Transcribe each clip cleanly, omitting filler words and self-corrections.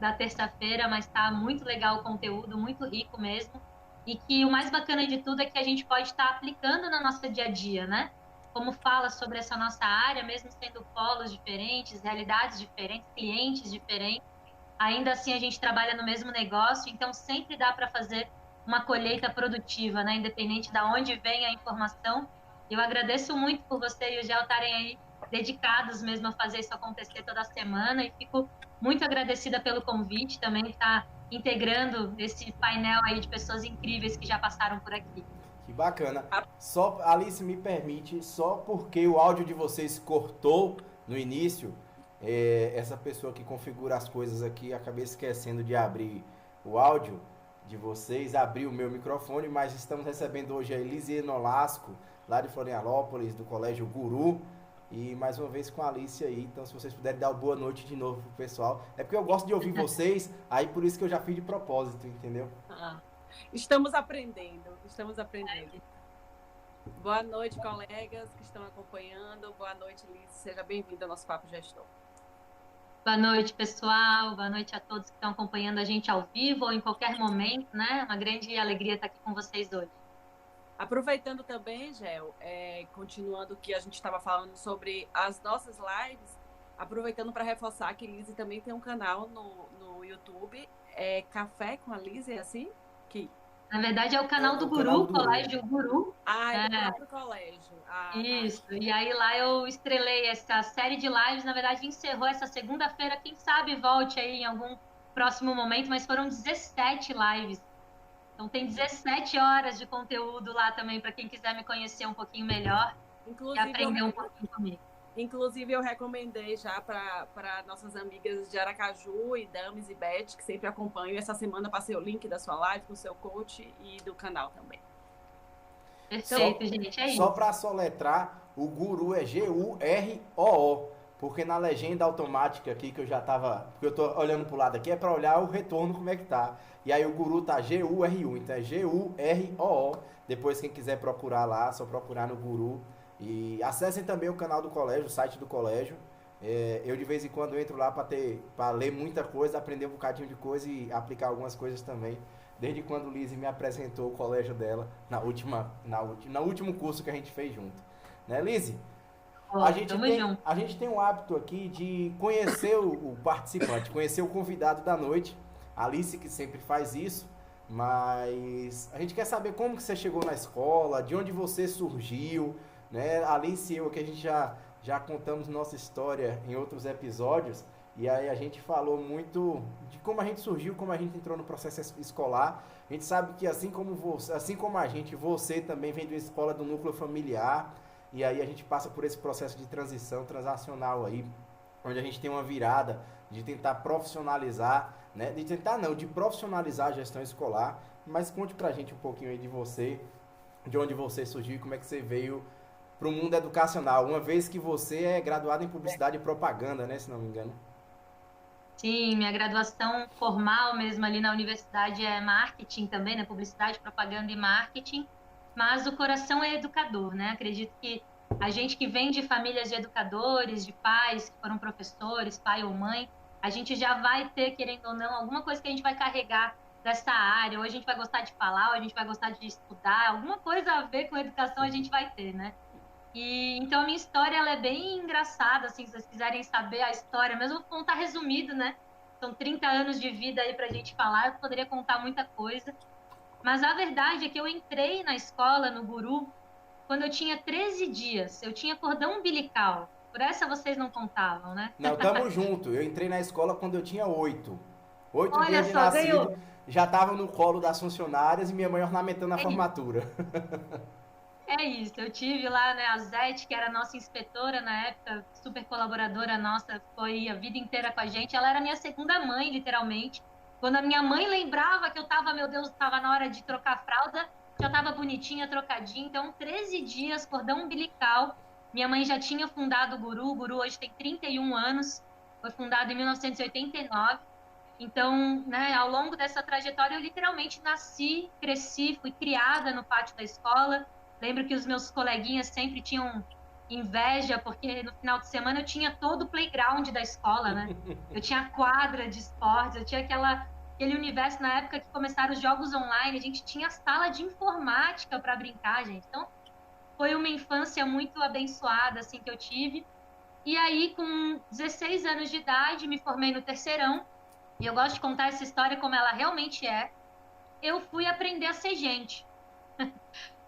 da terça-feira, mas está muito legal o conteúdo, muito rico mesmo. E que o mais bacana de tudo é que a gente pode estar aplicando no nosso dia a dia, né? Como fala sobre essa nossa área, mesmo sendo polos diferentes, realidades diferentes, clientes diferentes, ainda assim a gente trabalha no mesmo negócio, então sempre dá para fazer uma colheita produtiva, né? Independente de onde vem a informação. Eu agradeço muito por você e o Gel estarem aí dedicados mesmo a fazer isso acontecer toda semana e fico muito agradecida pelo convite também, estar integrando esse painel aí de pessoas incríveis que já passaram por aqui. Que bacana. Só, Alice, me permite, só porque o áudio de vocês cortou no início, essa pessoa que configura as coisas aqui, acabei esquecendo de abrir o áudio de vocês, abrir o meu microfone, mas estamos recebendo hoje a Elise Nolasco, lá de Florianópolis, do Colégio Guru, e mais uma vez com a Alice aí. Então, se vocês puderem dar uma boa noite de novo pro pessoal. É porque eu gosto de ouvir vocês, aí por isso que eu já fiz de propósito, entendeu? Ah, estamos aprendendo, estamos aprendendo. Boa noite, colegas que estão acompanhando. Boa noite, Liz. Seja bem-vinda ao nosso Papo Gestor. Boa noite, pessoal. Boa noite a todos que estão acompanhando a gente ao vivo ou em qualquer momento, né? Uma grande alegria estar aqui com vocês hoje. Aproveitando também, Gel, continuando o que a gente estava falando sobre as nossas lives, aproveitando para reforçar que Liz também tem um canal no YouTube, Café com a Liz, é assim? Na verdade, é o canal do canal Guru, do Colégio Guru. É do próprio colégio. Isso. E aí lá eu estrelei essa série de lives. Na verdade, encerrou essa segunda-feira. Quem sabe volte aí em algum próximo momento, mas foram 17 lives. Então tem 17 horas de conteúdo lá também para quem quiser me conhecer um pouquinho melhor e aprender um pouquinho comigo. Inclusive, eu recomendei já para nossas amigas de Aracaju, e Dames e Beth, que sempre acompanham. Essa semana passei o link da sua live com o seu coach e do canal também. Perfeito, gente. É só isso. para soletrar, o Guru é Guroo, porque na legenda automática aqui que eu já tava, porque eu tô olhando pro lado aqui é para olhar o retorno como é que tá. E aí o Guru tá Guru, então é Guroo. Depois quem quiser procurar lá, só procurar no Guru. E acessem também o canal do colégio, o site do colégio. Eu de vez em quando entro lá para ler muita coisa, aprender um bocadinho de coisa e aplicar algumas coisas também. Desde quando Lizzie me apresentou o colégio dela no último curso que a gente fez junto. Né, Lizzie? A gente tem um hábito aqui de conhecer o participante, conhecer o convidado da noite. A Alice que sempre faz isso, mas a gente quer saber como que você chegou na escola, de onde você surgiu, né? A Alice e eu que a gente já contamos nossa história em outros episódios, e aí a gente falou muito de como a gente surgiu, como a gente entrou no processo escolar. A gente sabe que assim como a gente, você também vem de uma escola do núcleo familiar, e aí a gente passa por esse processo de transição transacional aí, onde a gente tem uma virada de tentar profissionalizar, né? De profissionalizar a gestão escolar. Mas conte pra gente um pouquinho aí de você, de onde você surgiu e como é que você veio para o mundo educacional, uma vez que você é graduado em publicidade e propaganda, né, se não me engano. Sim, minha graduação formal mesmo ali na universidade é marketing também, né? Publicidade, propaganda e marketing, mas o coração é educador, né? Acredito que a gente que vem de famílias de educadores, de pais que foram professores, pai ou mãe, a gente já vai ter, querendo ou não, alguma coisa que a gente vai carregar dessa área, ou a gente vai gostar de falar, ou a gente vai gostar de estudar, alguma coisa a ver com educação a gente vai ter, né? E então a minha história ela é bem engraçada, assim, se vocês quiserem saber a história, mesmo vou contar resumido, né? São 30 anos de vida aí pra gente falar, eu poderia contar muita coisa. Mas a verdade é que eu entrei na escola, no Guru, quando eu tinha 13 dias. Eu tinha cordão umbilical. Por essa vocês não contavam, né? Não, tamo junto. Eu entrei na escola quando eu tinha 8. 8 dias Olha de só, nascido, ganhou. já tava no colo das funcionárias e minha mãe ornamentando a É isso. formatura. É isso, eu tive lá, né, a Zete, que era a nossa inspetora na época, super colaboradora nossa, foi a vida inteira com a gente. Ela era minha segunda mãe, literalmente. Quando a minha mãe lembrava que eu tava, meu Deus, tava na hora de trocar a fralda, já tava bonitinha, trocadinha. Então, 13 dias, cordão umbilical. Minha mãe já tinha fundado o Guru hoje tem 31 anos, foi fundado em 1989. Então, né, ao longo dessa trajetória, eu literalmente nasci, cresci, fui criada no pátio da escola. Lembro que os meus coleguinhas sempre tinham inveja, porque no final de semana eu tinha todo o playground da escola, né? Eu tinha quadra de esportes, eu tinha aquele universo na época que começaram os jogos online, a gente tinha sala de informática para brincar, gente. Então, foi uma infância muito abençoada, assim, que eu tive. E aí, com 16 anos de idade, me formei no terceirão, e eu gosto de contar essa história como ela realmente é. Eu fui aprender a ser gente.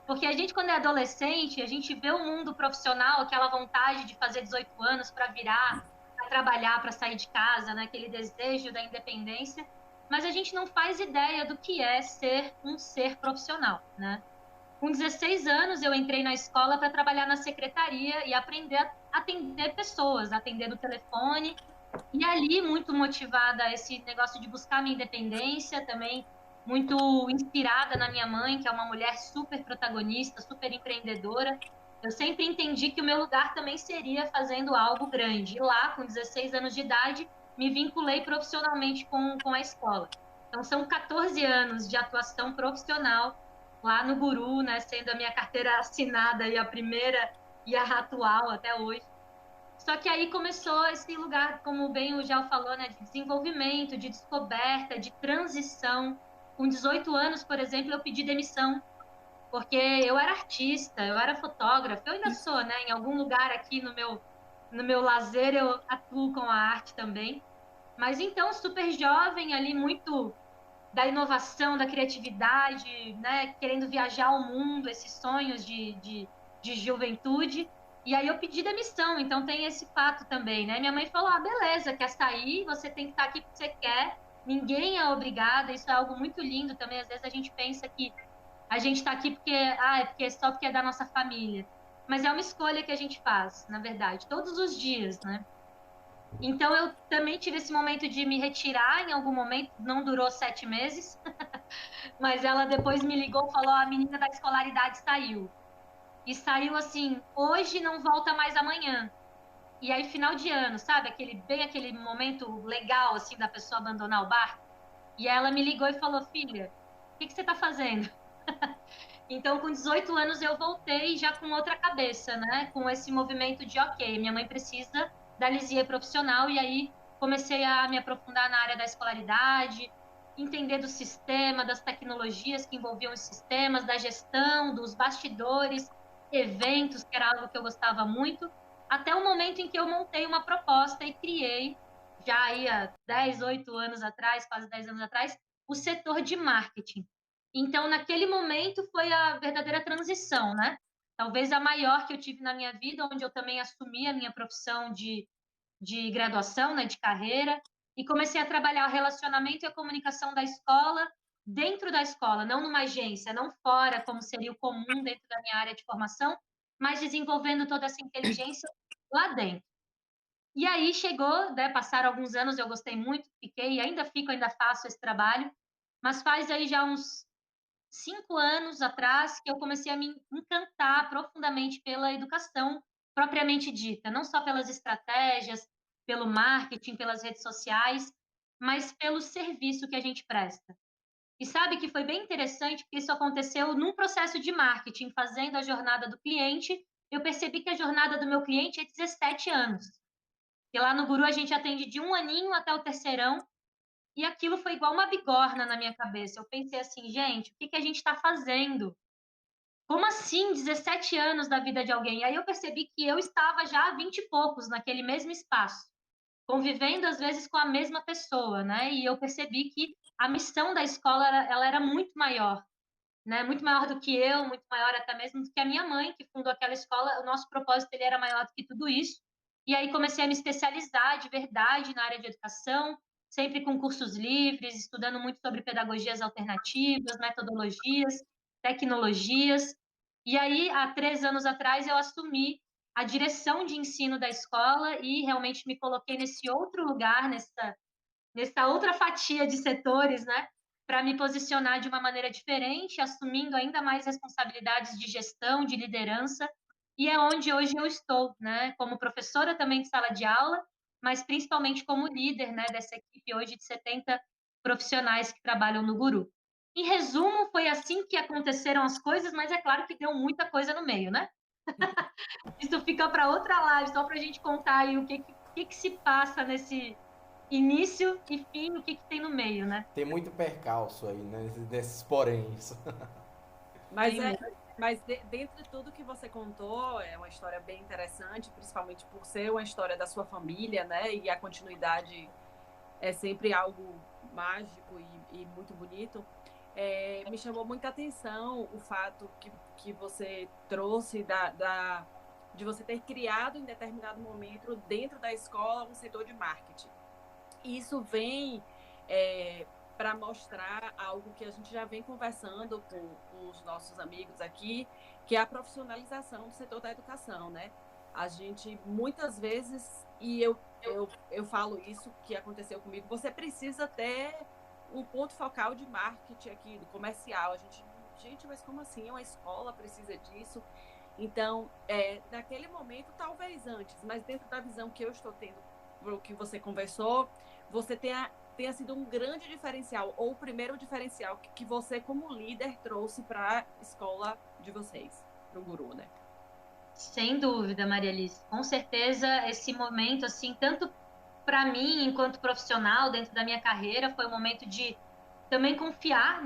Porque a gente, quando é adolescente, a gente vê o mundo profissional, aquela vontade de fazer 18 anos para virar, para trabalhar, para sair de casa, né? Aquele desejo da independência, mas a gente não faz ideia do que é ser um ser profissional, né? Com 16 anos, eu entrei na escola para trabalhar na secretaria e aprender a atender pessoas, atender no telefone. E ali, muito motivada a esse negócio de buscar minha independência, também muito inspirada na minha mãe, que é uma mulher super protagonista, super empreendedora. Eu sempre entendi que o meu lugar também seria fazendo algo grande. E lá, com 16 anos de idade, me vinculei profissionalmente com a escola. Então, são 14 anos de atuação profissional lá no Guru, né, sendo a minha carteira assinada e a primeira e a atual até hoje. Só que aí começou esse lugar, como bem o Gel falou, né, de desenvolvimento, de descoberta, de transição. Com 18 anos, por exemplo, eu pedi demissão, porque eu era artista, eu era fotógrafa, eu ainda sou, né? Em algum lugar aqui no meu lazer eu atuo com a arte também. Mas então, super jovem ali, muito da inovação, da criatividade, né? Querendo viajar ao mundo, esses sonhos de juventude. E aí eu pedi demissão, então tem esse fato também, né? Minha mãe falou: ah, beleza, quer sair, você tem que estar aqui porque você quer, ninguém é obrigada, isso é algo muito lindo também. Às vezes a gente pensa que a gente está aqui porque, é porque só porque é da nossa família. Mas é uma escolha que a gente faz, na verdade, todos os dias, né? Então, eu também tive esse momento de me retirar em algum momento, não durou 7 meses, mas ela depois me ligou e falou: a menina da escolaridade saiu. E saiu assim, hoje não volta mais amanhã. E aí, final de ano, sabe? Bem aquele momento legal, assim, da pessoa abandonar o barco. E ela me ligou e falou: filha, o que você está fazendo? Então, com 18 anos, eu voltei já com outra cabeça, né? Com esse movimento de, ok, minha mãe precisa da lisia profissional, e aí comecei a me aprofundar na área da escolaridade, entender do sistema, das tecnologias que envolviam os sistemas, da gestão, dos bastidores, eventos, que era algo que eu gostava muito, até o momento em que eu montei uma proposta e criei, já aí há 10, 8 anos atrás, quase 10 anos atrás, o setor de marketing. Então, naquele momento, foi a verdadeira transição, né? Talvez a maior que eu tive na minha vida, onde eu também assumi a minha profissão de graduação, né, de carreira, e comecei a trabalhar o relacionamento e a comunicação da escola, dentro da escola, não numa agência, não fora, como seria o comum dentro da minha área de formação, mas desenvolvendo toda essa inteligência lá dentro. E aí chegou, né, passaram alguns anos, eu gostei muito, fiquei, ainda fico, ainda faço esse trabalho, mas faz aí já uns 5 anos atrás que eu comecei a me encantar profundamente pela educação propriamente dita, não só pelas estratégias, pelo marketing, pelas redes sociais, mas pelo serviço que a gente presta. E sabe que foi bem interessante, porque isso aconteceu num processo de marketing, fazendo a jornada do cliente, eu percebi que a jornada do meu cliente é 17 anos. E lá no Guru a gente atende de 1 aninho até o terceirão, e aquilo foi igual uma bigorna na minha cabeça. Eu pensei assim, gente, o que que a gente está fazendo? Como assim 17 anos da vida de alguém? E aí eu percebi que eu estava já há 20 e poucos naquele mesmo espaço, convivendo às vezes com a mesma pessoa, né? E eu percebi que a missão da escola ela era muito maior, né? Muito maior do que eu, muito maior até mesmo do que a minha mãe, que fundou aquela escola. O nosso propósito ele era maior do que tudo isso. E aí comecei a me especializar de verdade na área de educação, sempre com cursos livres, estudando muito sobre pedagogias alternativas, metodologias, tecnologias. E aí, há 3 anos atrás, eu assumi a direção de ensino da escola e realmente me coloquei nesse outro lugar, nessa outra fatia de setores, né? Para me posicionar de uma maneira diferente, assumindo ainda mais responsabilidades de gestão, de liderança, e é onde hoje eu estou, né? Como professora também de sala de aula, mas principalmente como líder, né? Dessa equipe hoje de 70 profissionais que trabalham no Guru. Em resumo, foi assim que aconteceram as coisas, mas é claro que deu muita coisa no meio, né? Isso fica para outra live, só para a gente contar aí o que se passa nesse início e fim, o que tem no meio, né? Tem muito percalço aí, né? Nesses poréns. Mas mas dentro de tudo que você contou, é uma história bem interessante, principalmente por ser uma história da sua família, né? E a continuidade é sempre algo mágico e muito bonito. Me chamou muita atenção o fato que você trouxe de você ter criado em determinado momento dentro da escola um setor de marketing. Isso vem para mostrar algo que a gente já vem conversando com os nossos amigos aqui, que é a profissionalização do setor da educação, né? A gente, muitas vezes, e eu falo isso que aconteceu comigo, você precisa ter um ponto focal de marketing aqui, do comercial. Gente, mas como assim? Uma escola precisa disso? Então, naquele momento, talvez antes, mas dentro da visão que eu estou tendo, pelo que você conversou, você tenha sido um grande diferencial, ou o primeiro diferencial que você, como líder, trouxe para a escola de vocês, para o Guru, né? Sem dúvida, Maria Alice. Com certeza, esse momento, assim, tanto para mim, enquanto profissional, dentro da minha carreira, foi um momento de também confiar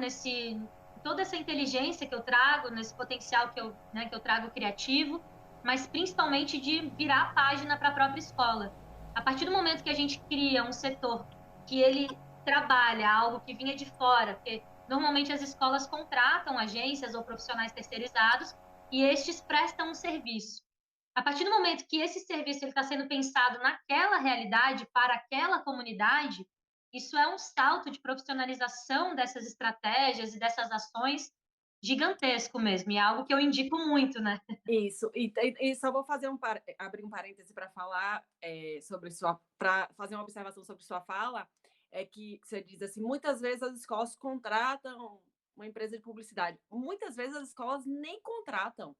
toda essa inteligência que eu trago, nesse potencial que eu trago criativo, mas principalmente de virar a página para a própria escola. A partir do momento que a gente cria um setor que ele trabalha algo que vinha de fora, porque normalmente as escolas contratam agências ou profissionais terceirizados e estes prestam um serviço. A partir do momento que esse serviço está sendo pensado naquela realidade, para aquela comunidade, isso é um salto de profissionalização dessas estratégias e dessas ações gigantesco mesmo, e é algo que eu indico muito, né? Isso, e só vou abrir um parêntese para falar para fazer uma observação sobre sua fala, é que você diz assim, muitas vezes as escolas contratam uma empresa de publicidade, muitas vezes as escolas nem contratam,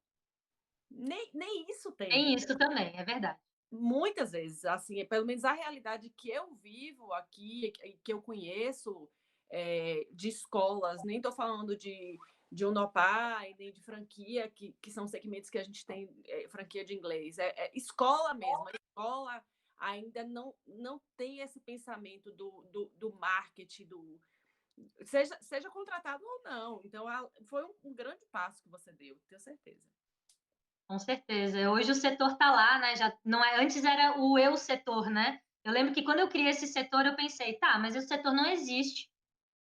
nem isso tem. Tem isso também, é verdade. Muitas vezes, assim, pelo menos a realidade que eu vivo aqui, que eu conheço de escolas, nem estou falando de Unopar, nem de franquia, que são segmentos que a gente tem, franquia de inglês, escola mesmo, a escola ainda não tem esse pensamento do marketing, seja contratado ou não. Então, foi um grande passo que você deu, tenho certeza. Com certeza. Hoje o setor está lá, né? Já não é, antes era o eu setor, né? Eu lembro que quando eu criei esse setor, eu pensei, tá, mas o setor não existe.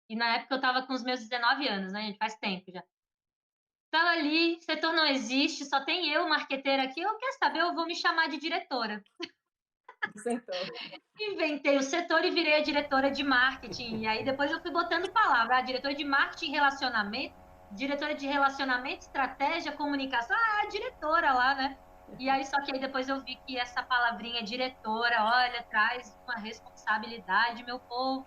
E na época eu estava com os meus 19 anos, né? Faz tempo já. Estava ali, setor não existe, só tem eu, marqueteira aqui. Eu quero saber, eu vou me chamar de diretora. Setor. Inventei o setor e virei a diretora de marketing. E aí depois eu fui botando palavra, diretora de marketing e relacionamento, diretora de relacionamento, estratégia, comunicação, a diretora lá, né? E aí, só que aí depois eu vi que essa palavrinha diretora, olha, traz uma responsabilidade, meu povo.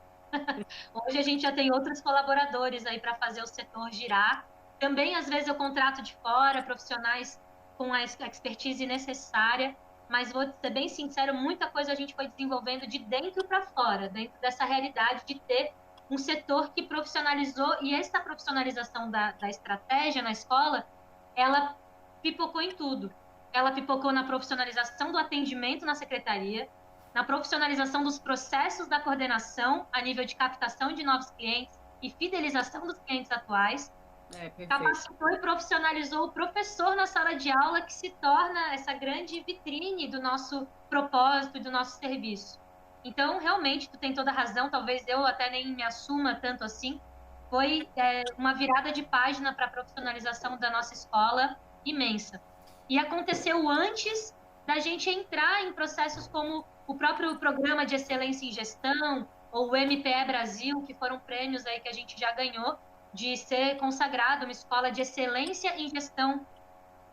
Hoje a gente já tem outros colaboradores aí para fazer o setor girar. Também, às vezes, eu contrato de fora profissionais com a expertise necessária, mas vou ser bem sincero, muita coisa a gente foi desenvolvendo de dentro para fora, dentro dessa realidade de ter um setor que profissionalizou, e essa profissionalização da estratégia na escola, ela pipocou em tudo. Ela pipocou na profissionalização do atendimento na secretaria, na profissionalização dos processos da coordenação a nível de captação de novos clientes e fidelização dos clientes atuais. Capacitou e profissionalizou o professor na sala de aula, que se torna essa grande vitrine do nosso propósito, do nosso serviço. Então, realmente, tu tem toda a razão, talvez eu até nem me assuma tanto assim, foi uma virada de página para a profissionalização da nossa escola imensa. E aconteceu antes da gente entrar em processos como o próprio Programa de Excelência em Gestão, ou o MPE Brasil, que foram prêmios aí que a gente já ganhou, de ser consagrado uma escola de excelência em gestão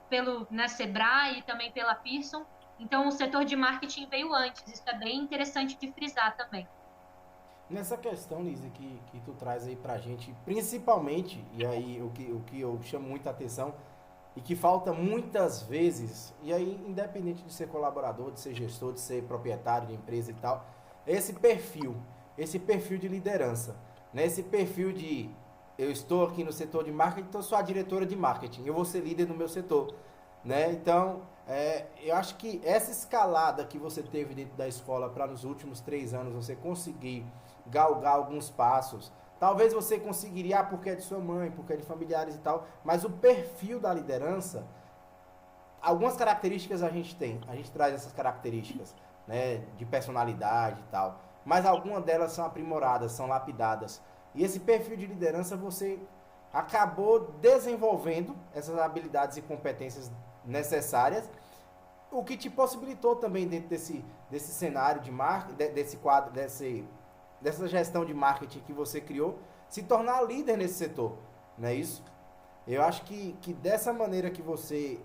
pelo Sebrae e também pela Pearson. Então, o setor de marketing veio antes. Isso é bem interessante de frisar também. Nessa questão, Lisa, que tu traz aí pra gente, principalmente, e aí o que eu chamo muita atenção, e que falta muitas vezes, e aí independente de ser colaborador, de ser gestor, de ser proprietário de empresa e tal, é esse perfil de liderança, né? Esse perfil de eu estou aqui no setor de marketing, então sou a diretora de marketing, eu vou ser líder no meu setor. né? Então, eu acho que essa escalada que você teve dentro da escola para nos últimos 3 anos você conseguir galgar alguns passos, talvez você conseguiria, porque é de sua mãe, porque é de familiares e tal, mas o perfil da liderança, algumas características a gente traz essas características, né, de personalidade e tal, mas algumas delas são aprimoradas, são lapidadas. E esse perfil de liderança você acabou desenvolvendo essas habilidades e competências necessárias, o que te possibilitou também dentro desse cenário de marketing, desse quadro, dessa gestão de marketing que você criou, se tornar líder nesse setor, não é isso? Eu acho que dessa maneira que você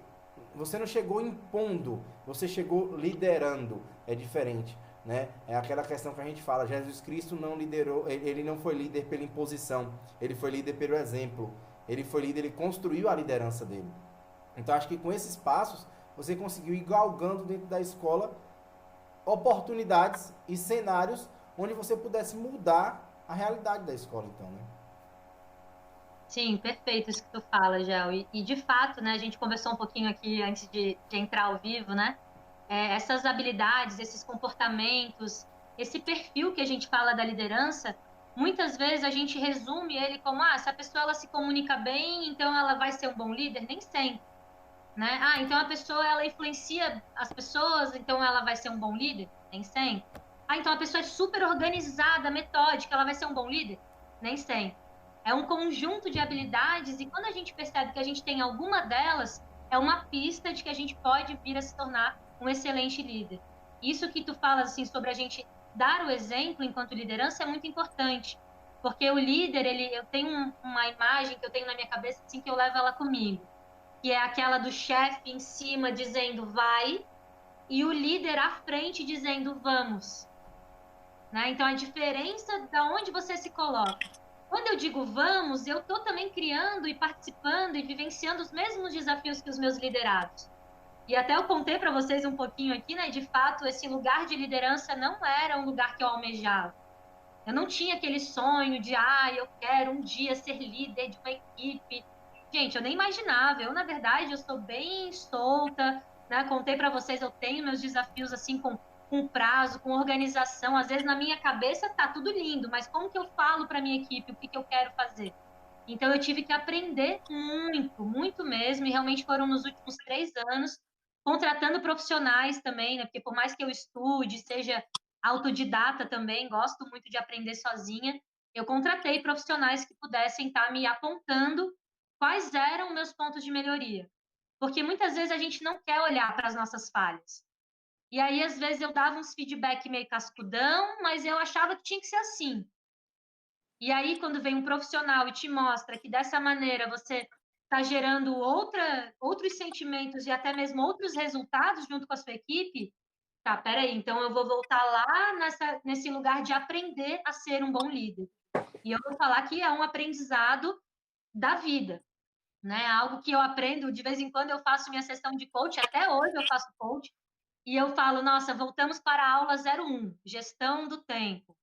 não chegou impondo, você chegou liderando, é diferente, né? É aquela questão que a gente fala, Jesus Cristo não liderou, ele não foi líder pela imposição, ele foi líder pelo exemplo, ele foi líder, ele construiu a liderança dele. Então acho que com esses passos você conseguiu ir galgando dentro da escola oportunidades e cenários onde você pudesse mudar a realidade da escola, então, né? Sim, perfeito isso que tu fala, Gel. E de fato, né, a gente conversou um pouquinho aqui antes de entrar ao vivo, né? Essas habilidades, esses comportamentos, esse perfil que a gente fala da liderança, muitas vezes a gente resume ele como, se a pessoa ela se comunica bem, então ela vai ser um bom líder, nem sempre, né? Então a pessoa ela influencia as pessoas, então ela vai ser um bom líder, nem sempre. Então a pessoa é super organizada, metódica, ela vai ser um bom líder, nem sempre. É um conjunto de habilidades e quando a gente percebe que a gente tem alguma delas, é uma pista de que a gente pode vir a se tornar um excelente líder. Isso que tu falas assim sobre a gente dar o exemplo enquanto liderança é muito importante, porque o líder, eu tenho uma imagem que eu tenho na minha cabeça assim que eu levo ela comigo, que é aquela do chefe em cima dizendo vai e o líder à frente dizendo vamos, né? Então a diferença da onde você se coloca. Quando eu digo vamos, eu estou também criando e participando e vivenciando os mesmos desafios que os meus liderados. E até eu contei para vocês um pouquinho aqui, né? De fato, esse lugar de liderança não era um lugar que eu almejava. Eu não tinha aquele sonho de, eu quero um dia ser líder de uma equipe. Gente, eu nem imaginava. Eu, na verdade, eu sou bem solta, né? Contei para vocês, eu tenho meus desafios assim com prazo, com organização. Às vezes na minha cabeça tá tudo lindo, mas como que eu falo para minha equipe o que eu quero fazer? Então eu tive que aprender muito, muito mesmo, e realmente foram nos últimos 3 anos, contratando profissionais também, né? Porque por mais que eu estude, seja autodidata também, gosto muito de aprender sozinha, eu contratei profissionais que pudessem estar me apontando quais eram meus pontos de melhoria. Porque muitas vezes a gente não quer olhar para as nossas falhas. E aí, às vezes, eu dava uns feedback meio cascudão, mas eu achava que tinha que ser assim. E aí, quando vem um profissional e te mostra que dessa maneira você está gerando outros sentimentos e até mesmo outros resultados junto com a sua equipe, tá, peraí, então eu vou voltar lá nesse lugar de aprender a ser um bom líder. E eu vou falar que é um aprendizado da vida, né? Algo que eu aprendo, de vez em quando eu faço minha sessão de coach, até hoje eu faço coach, e eu falo, nossa, voltamos para a aula 01, gestão do tempo.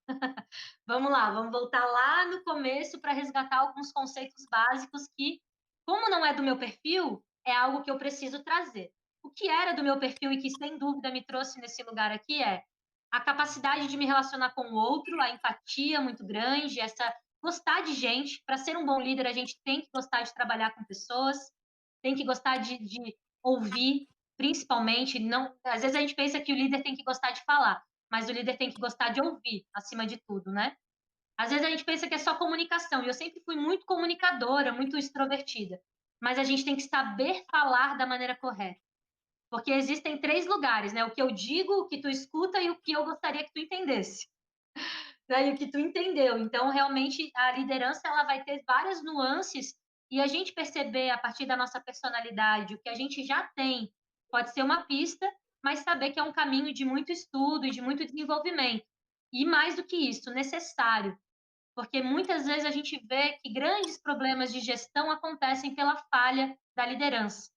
Vamos lá, vamos voltar lá no começo para resgatar alguns conceitos básicos que, como não é do meu perfil, é algo que eu preciso trazer. O que era do meu perfil e que, sem dúvida, me trouxe nesse lugar aqui é a capacidade de me relacionar com o outro, a empatia muito grande, essa gostar de gente. Para ser um bom líder, a gente tem que gostar de trabalhar com pessoas, tem que gostar de ouvir, principalmente. Não, às vezes a gente pensa que o líder tem que gostar de falar, mas o líder tem que gostar de ouvir, acima de tudo, né? Às vezes a gente pensa que é só comunicação, e eu sempre fui muito comunicadora, muito extrovertida. Mas a gente tem que saber falar da maneira correta. Porque existem 3 lugares, né? O que eu digo, o que tu escuta e o que eu gostaria que tu entendesse. E o que tu entendeu. Então, realmente, a liderança ela vai ter várias nuances e a gente perceber a partir da nossa personalidade o que a gente já tem pode ser uma pista, mas saber que é um caminho de muito estudo e de muito desenvolvimento. E mais do que isso, necessário, porque muitas vezes a gente vê que grandes problemas de gestão acontecem pela falha da liderança.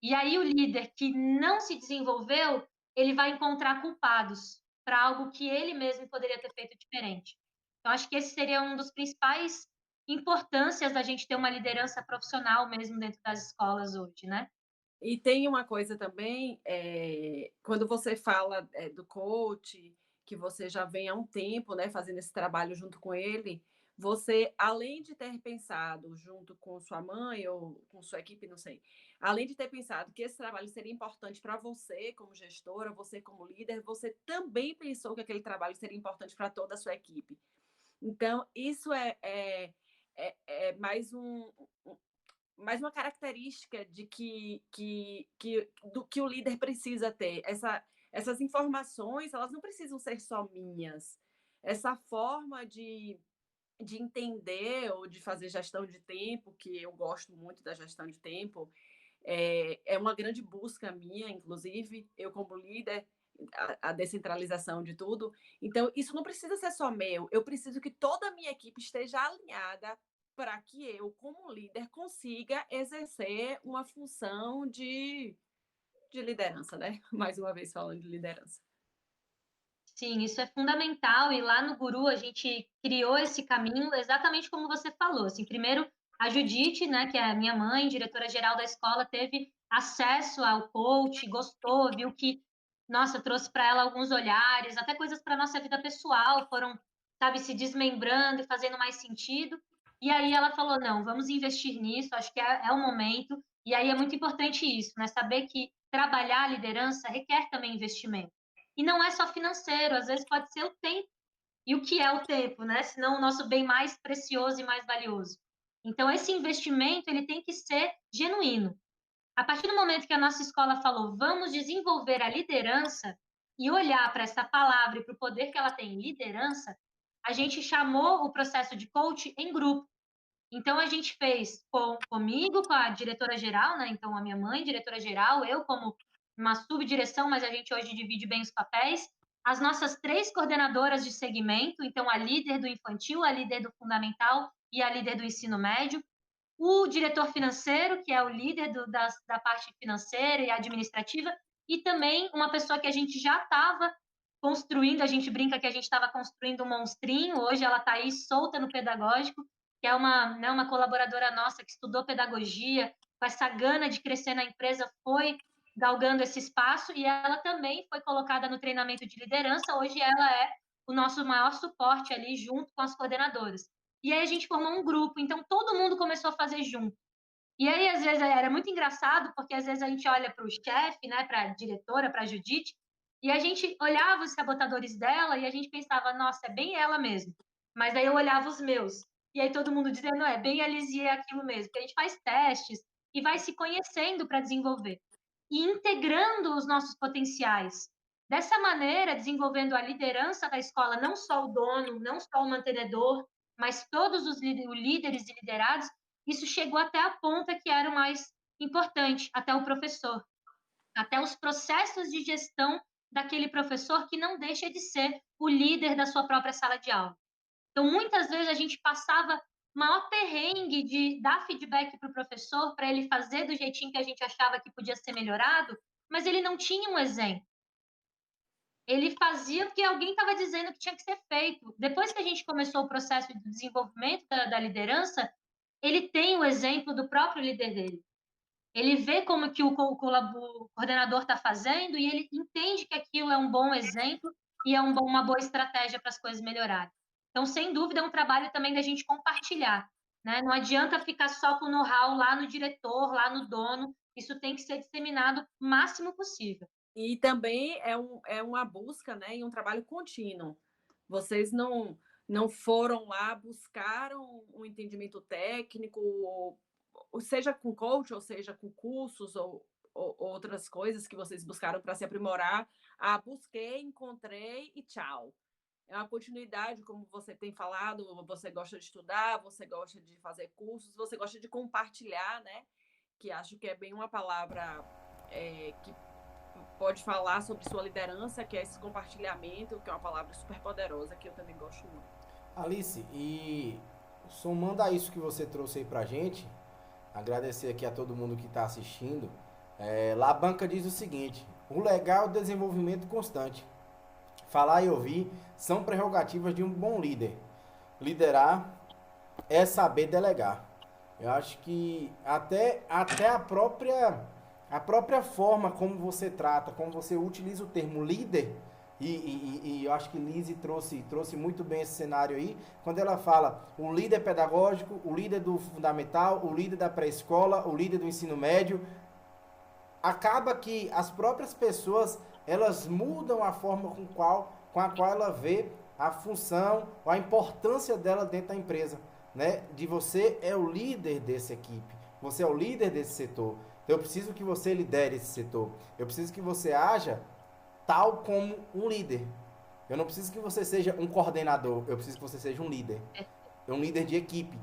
E aí o líder que não se desenvolveu, ele vai encontrar culpados para algo que ele mesmo poderia ter feito diferente. Então acho que esse seria um dos principais importâncias da gente ter uma liderança profissional mesmo dentro das escolas hoje, né? E tem uma coisa também, quando você fala do coach, que você já vem há um tempo, né, fazendo esse trabalho junto com ele, você, além de ter pensado junto com sua mãe ou com sua equipe, não sei, além de ter pensado que esse trabalho seria importante para você como gestora, você como líder, você também pensou que aquele trabalho seria importante para toda a sua equipe. Então, isso é mais uma característica de que o líder precisa ter. Essas informações, elas não precisam ser só minhas. Essa forma de entender ou de fazer gestão de tempo, que eu gosto muito da gestão de tempo, é uma grande busca minha, inclusive, eu como líder, a descentralização de tudo. Então, isso não precisa ser só meu, eu preciso que toda a minha equipe esteja alinhada para que eu, como líder, consiga exercer uma função de liderança, né? Mais uma vez falando de liderança. Sim, isso é fundamental. E lá no Guru a gente criou esse caminho exatamente como você falou. Assim, primeiro, a Judite, né, que é a minha mãe, diretora-geral da escola, teve acesso ao coach, gostou, viu que, nossa, trouxe para ela alguns olhares, até coisas para nossa vida pessoal foram, sabe, se desmembrando e fazendo mais sentido. E aí ela falou, não, vamos investir nisso, acho que é o momento. E aí é muito importante isso, né? Saber que trabalhar a liderança requer também investimento. E não é só financeiro, às vezes pode ser o tempo. E o que é o tempo, né? Senão o nosso bem mais precioso e mais valioso. Então, esse investimento, ele tem que ser genuíno. A partir do momento que a nossa escola falou, vamos desenvolver a liderança e olhar para essa palavra e para o poder que ela tem em liderança, a gente chamou o processo de coach em grupo. Então, a gente fez comigo, com a diretora-geral, né? Então, a minha mãe, diretora-geral, eu como uma subdireção, mas a gente hoje divide bem os papéis. As nossas 3 coordenadoras de segmento, então a líder do infantil, a líder do fundamental e a líder do ensino médio. O diretor financeiro, que é o líder da parte financeira e administrativa, e também uma pessoa que a gente já estava construindo, a gente brinca que a gente estava construindo um monstrinho, hoje ela está aí solta no pedagógico, que é uma colaboradora nossa que estudou pedagogia, com essa gana de crescer na empresa, foi galgando esse espaço, e ela também foi colocada no treinamento de liderança, hoje ela é o nosso maior suporte ali, junto com as coordenadoras. E aí a gente formou um grupo, então todo mundo começou a fazer junto. E aí, às vezes, era muito engraçado, porque às vezes a gente olha para o chefe, né, para a diretora, para a Judite, e a gente olhava os sabotadores dela e a gente pensava, nossa, é bem ela mesmo. Mas aí eu olhava os meus. E aí todo mundo dizendo, não, é bem a Lizzie, é aquilo mesmo. Porque a gente faz testes e vai se conhecendo para desenvolver. E integrando os nossos potenciais. Dessa maneira, desenvolvendo a liderança da escola, não só o dono, não só o mantenedor, mas todos os líderes e liderados, isso chegou até a ponta que era o mais importante, até o professor, até os processos de gestão daquele professor que não deixa de ser o líder da sua própria sala de aula. Então, muitas vezes a gente passava maior perrengue de dar feedback para o professor, para ele fazer do jeitinho que a gente achava que podia ser melhorado, mas ele não tinha um exemplo. Ele fazia porque alguém estava dizendo que tinha que ser feito. Depois que a gente começou o processo de desenvolvimento da liderança, ele tem o exemplo do próprio líder dele. Ele vê como que o coordenador está fazendo e ele entende que aquilo é um bom exemplo e é uma boa estratégia para as coisas melhorarem. Então, sem dúvida, é um trabalho também da gente compartilhar, né? Não adianta ficar só com o know-how lá no diretor, lá no dono. Isso tem que ser disseminado o máximo possível. E também é uma busca, né, e um trabalho contínuo. Vocês não foram lá, buscaram um entendimento técnico, ou seja com coach, ou seja com cursos, ou outras coisas que vocês buscaram para se aprimorar. Ah, busquei, encontrei e tchau. É uma continuidade, como você tem falado, você gosta de estudar, você gosta de fazer cursos, você gosta de compartilhar, né? Que acho que é bem uma palavra que pode falar sobre sua liderança, que é esse compartilhamento, que é uma palavra super poderosa, que eu também gosto muito. Alice, e somando a isso que você trouxe aí pra gente, agradecer aqui a todo mundo que está assistindo. Lá a banca diz o seguinte: o legal é o desenvolvimento constante. Falar e ouvir são prerrogativas de um bom líder. Liderar é saber delegar. Eu acho que até A própria forma como você trata, como você utiliza o termo líder, e eu acho que Lise trouxe muito bem esse cenário aí, quando ela fala o líder pedagógico, o líder do fundamental, o líder da pré-escola, o líder do ensino médio, acaba que as próprias pessoas, elas mudam a forma com a qual ela vê a função, a importância dela dentro da empresa, né? De você é o líder dessa equipe, você é o líder desse setor. Então eu preciso que você lidere esse setor. Eu preciso que você haja tal como um líder. Eu não preciso que você seja um coordenador, eu preciso que você seja um líder. Um líder de equipe.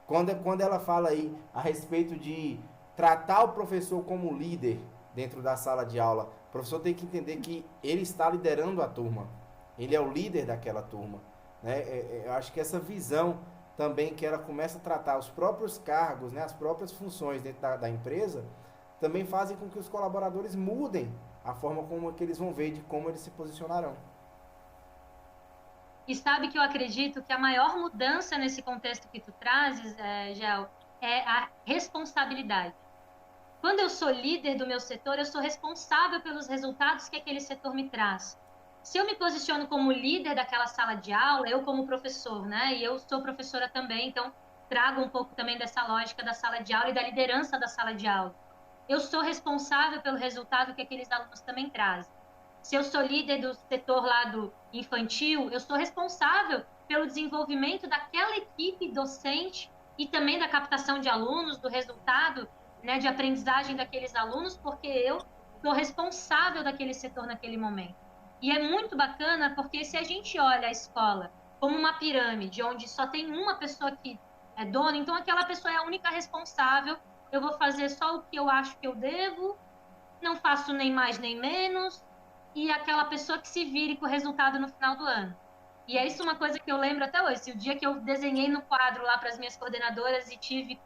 Quando ela fala aí a respeito de tratar o professor como líder dentro da sala de aula, o professor tem que entender que ele está liderando a turma. Ele é o líder daquela turma. Né? Eu acho que essa visão também que ela começa a tratar os próprios cargos, né, as próprias funções dentro da empresa, também fazem com que os colaboradores mudem a forma como que eles vão ver de como eles se posicionarão. E sabe que eu acredito que a maior mudança nesse contexto que tu trazes, Gel, é a responsabilidade. Quando eu sou líder do meu setor, eu sou responsável pelos resultados que aquele setor me traz. Se eu me posiciono como líder daquela sala de aula, eu como professor, né? E eu sou professora também, então trago um pouco também dessa lógica da sala de aula e da liderança da sala de aula. Eu sou responsável pelo resultado que aqueles alunos também trazem. Se eu sou líder do setor lá do infantil, eu sou responsável pelo desenvolvimento daquela equipe docente e também da captação de alunos, do resultado, né, de aprendizagem daqueles alunos, porque eu sou responsável daquele setor naquele momento. E é muito bacana porque se a gente olha a escola como uma pirâmide, onde só tem uma pessoa que é dona, então aquela pessoa é a única responsável, eu vou fazer só o que eu acho que eu devo, não faço nem mais nem menos, e aquela pessoa que se vire com o resultado no final do ano. E é isso uma coisa que eu lembro até hoje. O dia que eu desenhei no quadro lá para as minhas coordenadoras e tive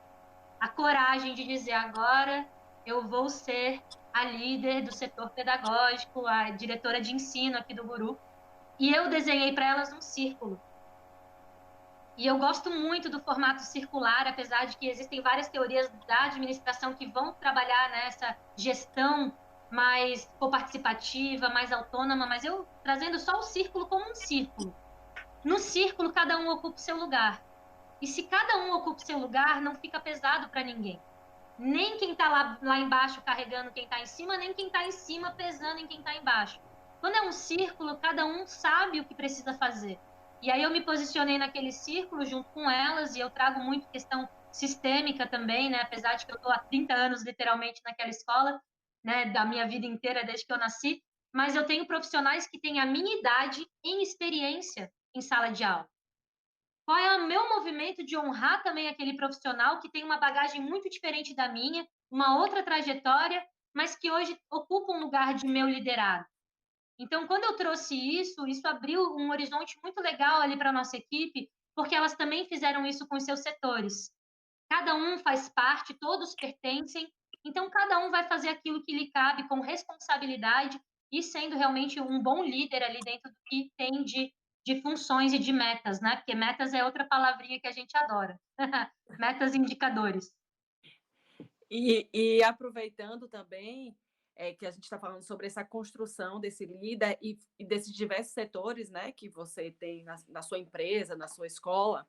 a coragem de dizer agora eu vou ser a líder do setor pedagógico, a diretora de ensino aqui do Guru, e eu desenhei para elas um círculo. E eu gosto muito do formato circular, apesar de que existem várias teorias da administração que vão trabalhar nessa gestão mais coparticipativa, mais autônoma, mas eu trazendo só o círculo como um círculo. No círculo, cada um ocupa o seu lugar. E se cada um ocupa o seu lugar, não fica pesado para ninguém. Nem quem está lá embaixo carregando quem está em cima, nem quem está em cima pesando em quem está embaixo. Quando é um círculo, cada um sabe o que precisa fazer. E aí eu me posicionei naquele círculo junto com elas, e eu trago muito questão sistêmica também, né? Apesar de que eu estou há 30 anos, literalmente, naquela escola, né? Da minha vida inteira, desde que eu nasci. Mas eu tenho profissionais que têm a minha idade em experiência em sala de aula. Qual é o meu movimento de honrar também aquele profissional que tem uma bagagem muito diferente da minha, uma outra trajetória, mas que hoje ocupa um lugar de meu liderado? Então, quando eu trouxe isso, isso abriu um horizonte muito legal ali para a nossa equipe, porque elas também fizeram isso com os seus setores. Cada um faz parte, todos pertencem, então cada um vai fazer aquilo que lhe cabe com responsabilidade e sendo realmente um bom líder ali dentro do que tem de funções e de metas, né? Porque metas é outra palavrinha que a gente adora. Metas indicadores. E aproveitando também que a gente está falando sobre essa construção desse líder e desses diversos setores, né, que você tem na sua empresa, na sua escola,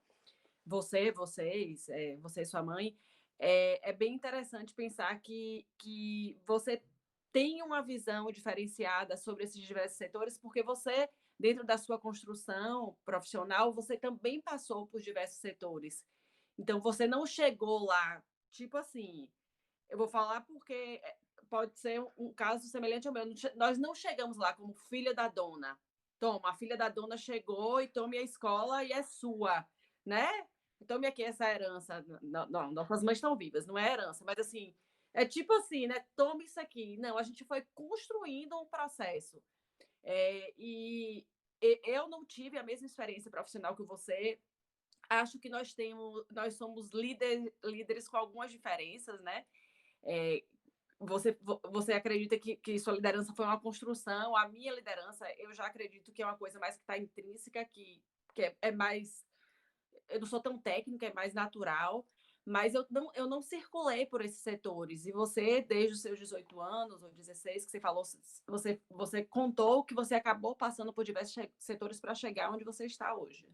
você e sua mãe, é bem interessante pensar que você tem uma visão diferenciada sobre esses diversos setores, porque você, dentro da sua construção profissional, você também passou por diversos setores. Então, você não chegou lá, tipo assim, eu vou falar porque pode ser um caso semelhante ao meu. Nós não chegamos lá como filha da dona. Toma, a filha da dona chegou e tome a escola e é sua, né? Tome aqui essa herança. Não, não, nossas mães estão vivas, não é herança, mas assim, é tipo assim, né? Tome isso aqui. Não, a gente foi construindo um processo. E eu não tive a mesma experiência profissional que você. Acho que nós somos líderes com algumas diferenças, né? É, você acredita que sua liderança foi uma construção, a minha liderança, eu já acredito que é uma coisa mais que está intrínseca, que é mais. Eu não sou tão técnica, é mais natural, mas eu não circulei por esses setores. E você, desde os seus 18 anos ou 16, que você falou, você contou que você acabou passando por diversos setores para chegar onde você está hoje.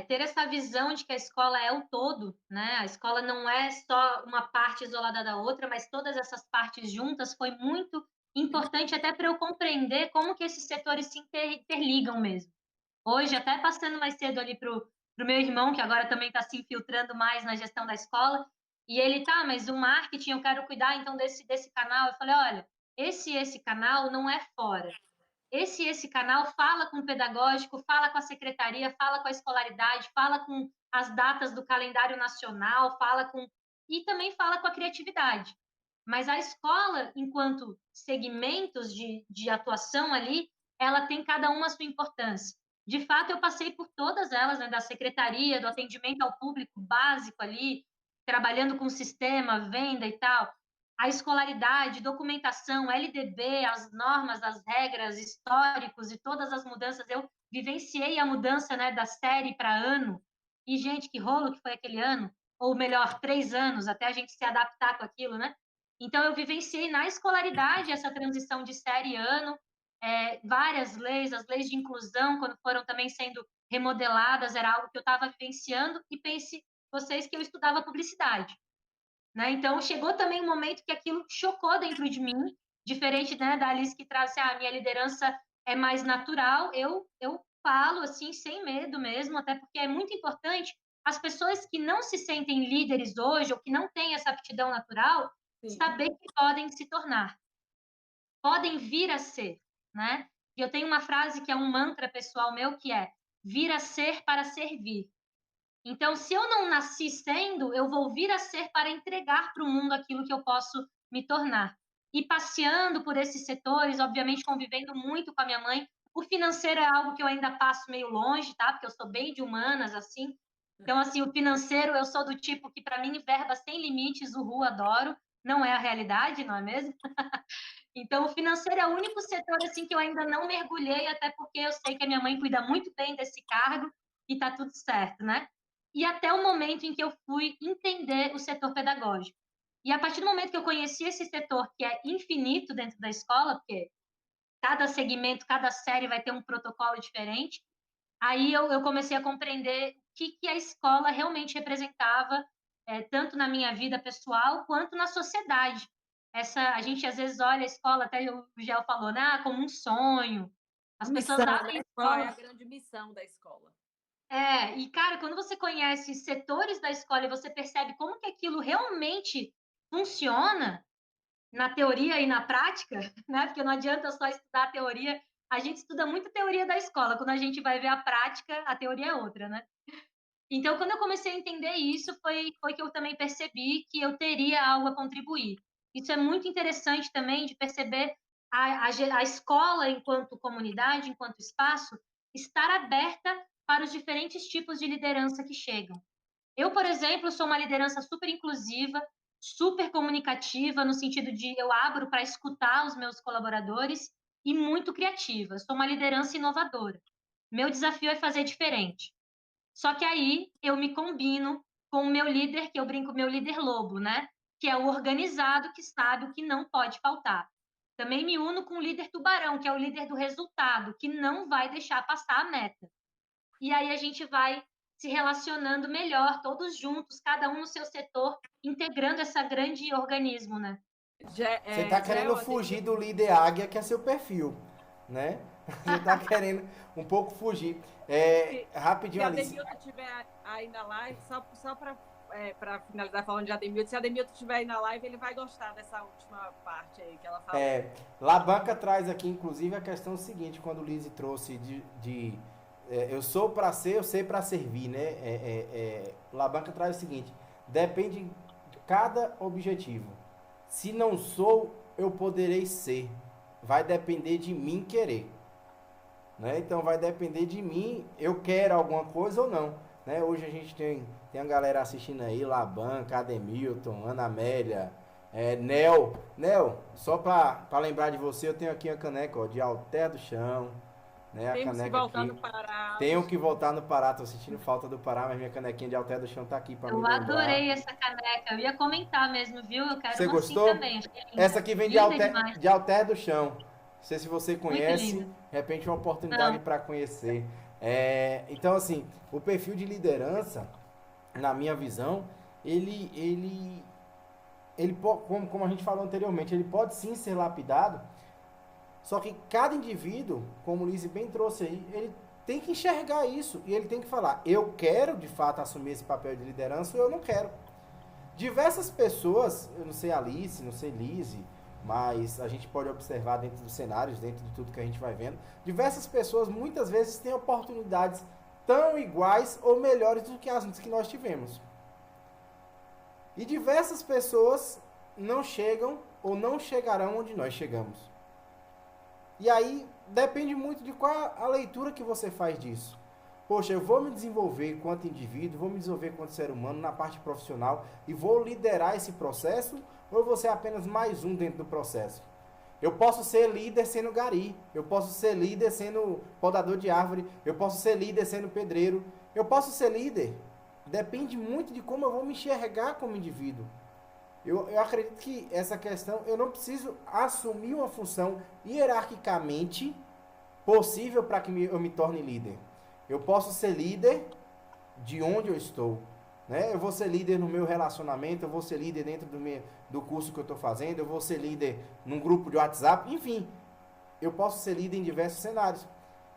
Ter essa visão de que a escola é o todo, né? A escola não é só uma parte isolada da outra, mas todas essas partes juntas foi muito importante até para eu compreender como que esses setores se interligam mesmo. Hoje, até passando mais cedo ali para o meu irmão, que agora também está se infiltrando mais na gestão da escola, e ele, tá, mas o marketing eu quero cuidar então desse canal. Eu falei, olha, esse canal não é fora. Esse canal fala com o pedagógico, fala com a secretaria, fala com a escolaridade, fala com as datas do calendário nacional, e também fala com a criatividade. Mas a escola, enquanto segmentos de atuação ali, ela tem cada uma a sua importância. De fato, eu passei por todas elas, né, da secretaria, do atendimento ao público básico ali, trabalhando com sistema, venda e tal, a escolaridade, documentação, LDB, as normas, as regras, históricos e todas as mudanças. Eu vivenciei a mudança, né, da série para ano. E, gente, que rolo que foi aquele ano. Ou melhor, 3 anos, até a gente se adaptar com aquilo, né? Então, eu vivenciei na escolaridade essa transição de série e ano, várias leis, as leis de inclusão, quando foram também sendo remodeladas, era algo que eu estava vivenciando, e pense vocês que eu estudava publicidade. Né? Então, chegou também um momento que aquilo chocou dentro de mim, diferente, né, da Alice que traz assim, a minha liderança é mais natural, eu falo assim, sem medo mesmo, até porque é muito importante as pessoas que não se sentem líderes hoje, ou que não têm essa aptidão natural, Sim. saber que podem se tornar, podem vir a ser, né? E eu tenho uma frase que é um mantra pessoal meu, que é: vir a ser para servir. Então, se eu não nasci sendo, eu vou vir a ser para entregar para o mundo aquilo que eu posso me tornar. E passeando por esses setores, obviamente convivendo muito com a minha mãe. O financeiro é algo que eu ainda passo meio longe, tá? Porque eu sou bem de humanas, assim. Então, assim, o financeiro, eu sou do tipo que, para mim, verba sem limites, adoro. Não é a realidade, não é mesmo? Então, o financeiro é o único setor, assim, que eu ainda não mergulhei, até porque eu sei que a minha mãe cuida muito bem desse cargo e tá tudo certo, né? E até o momento em que eu fui entender o setor pedagógico. E a partir do momento que eu conheci esse setor, que é infinito dentro da escola, porque cada segmento, cada série vai ter um protocolo diferente, aí eu comecei a compreender o que a escola realmente representava, tanto na minha vida pessoal quanto na sociedade. A gente às vezes olha a escola, até o Gel falou, né, como um sonho. As pessoas Missão, abrem né? a Qual é escola. a grande missão da escola? E cara, quando você conhece setores da escola e você percebe como que aquilo realmente funciona na teoria e na prática, né? Porque não adianta só estudar a teoria, a gente estuda muito teoria da escola, quando a gente vai ver a prática, a teoria é outra, né? Então, quando eu comecei a entender isso, foi que eu também percebi que eu teria algo a contribuir. Isso é muito interessante também de perceber a escola, enquanto comunidade, enquanto espaço, estar aberta para os diferentes tipos de liderança que chegam. Eu, por exemplo, sou uma liderança super inclusiva, super comunicativa, no sentido de eu abro para escutar os meus colaboradores, e muito criativa. Sou uma liderança inovadora. Meu desafio é fazer diferente. Só que aí eu me combino com o meu líder, que eu brinco, meu líder lobo, né? Que é o organizado, que sabe o que não pode faltar. Também me uno com o líder tubarão, que é o líder do resultado, que não vai deixar passar a meta. E aí a gente vai se relacionando melhor, todos juntos, cada um no seu setor, integrando esse grande organismo, né? Você tá querendo fugir do líder águia, que é seu perfil, né? Você tá querendo um pouco fugir. Rapidinho, se Alice. Se a Ademilton estiver aí na live, só para finalizar falando de Ademilton, se a Ademilton estiver aí na live, ele vai gostar dessa última parte aí que ela falou. Labanca traz aqui, inclusive, a questão seguinte, quando o Lise trouxe eu sou para ser, eu sei para servir, né? Labanca traz o seguinte: depende de cada objetivo. Se não sou, eu poderei ser. Vai depender de mim querer. Né? Então vai depender de mim, eu quero alguma coisa ou não. Né? Hoje a gente tem a galera assistindo aí, Labanca, Ademilton, Ana Amélia, Nel, só para lembrar de você, eu tenho aqui a caneca, ó, de Alter do Chão, né? A Temos que caneca voltar aqui. no Pará. Tenho que voltar no Pará, tô sentindo falta do Pará, mas minha canequinha de Alter do Chão tá aqui para me Eu lembrar. adorei essa caneca. Eu ia comentar mesmo, viu? Eu quero Você uma assim gostou? também. Achei Essa linda. aqui vem Linda demais. de Alter do Chão. Não sei se você Muito conhece, linda. de repente uma oportunidade Não. para conhecer. Então, assim, o perfil de liderança, na minha visão, como a gente falou anteriormente, ele pode sim ser lapidado, só que cada indivíduo, como o Lise bem trouxe aí, ele tem que enxergar isso e ele tem que falar, eu quero de fato assumir esse papel de liderança ou eu não quero. Diversas pessoas, eu não sei Alice, não sei Lise, mas a gente pode observar dentro dos cenários, dentro de tudo que a gente vai vendo, diversas pessoas muitas vezes têm oportunidades tão iguais ou melhores do que as que nós tivemos. E diversas pessoas não chegam ou não chegarão onde nós chegamos. E aí depende muito de qual a leitura que você faz disso. Poxa, eu vou me desenvolver enquanto indivíduo, vou me desenvolver enquanto ser humano na parte profissional e vou liderar esse processo ou eu vou ser apenas mais um dentro do processo? Eu posso ser líder sendo gari, eu posso ser líder sendo podador de árvore, eu posso ser líder sendo pedreiro, eu posso ser líder. Depende muito de como eu vou me enxergar como indivíduo. Eu acredito que essa questão, eu não preciso assumir uma função hierarquicamente possível para que eu me torne líder. Eu posso ser líder de onde eu estou. Né? Eu vou ser líder no meu relacionamento, eu vou ser líder dentro do curso que eu estou fazendo, eu vou ser líder num grupo de WhatsApp, enfim. Eu posso ser líder em diversos cenários.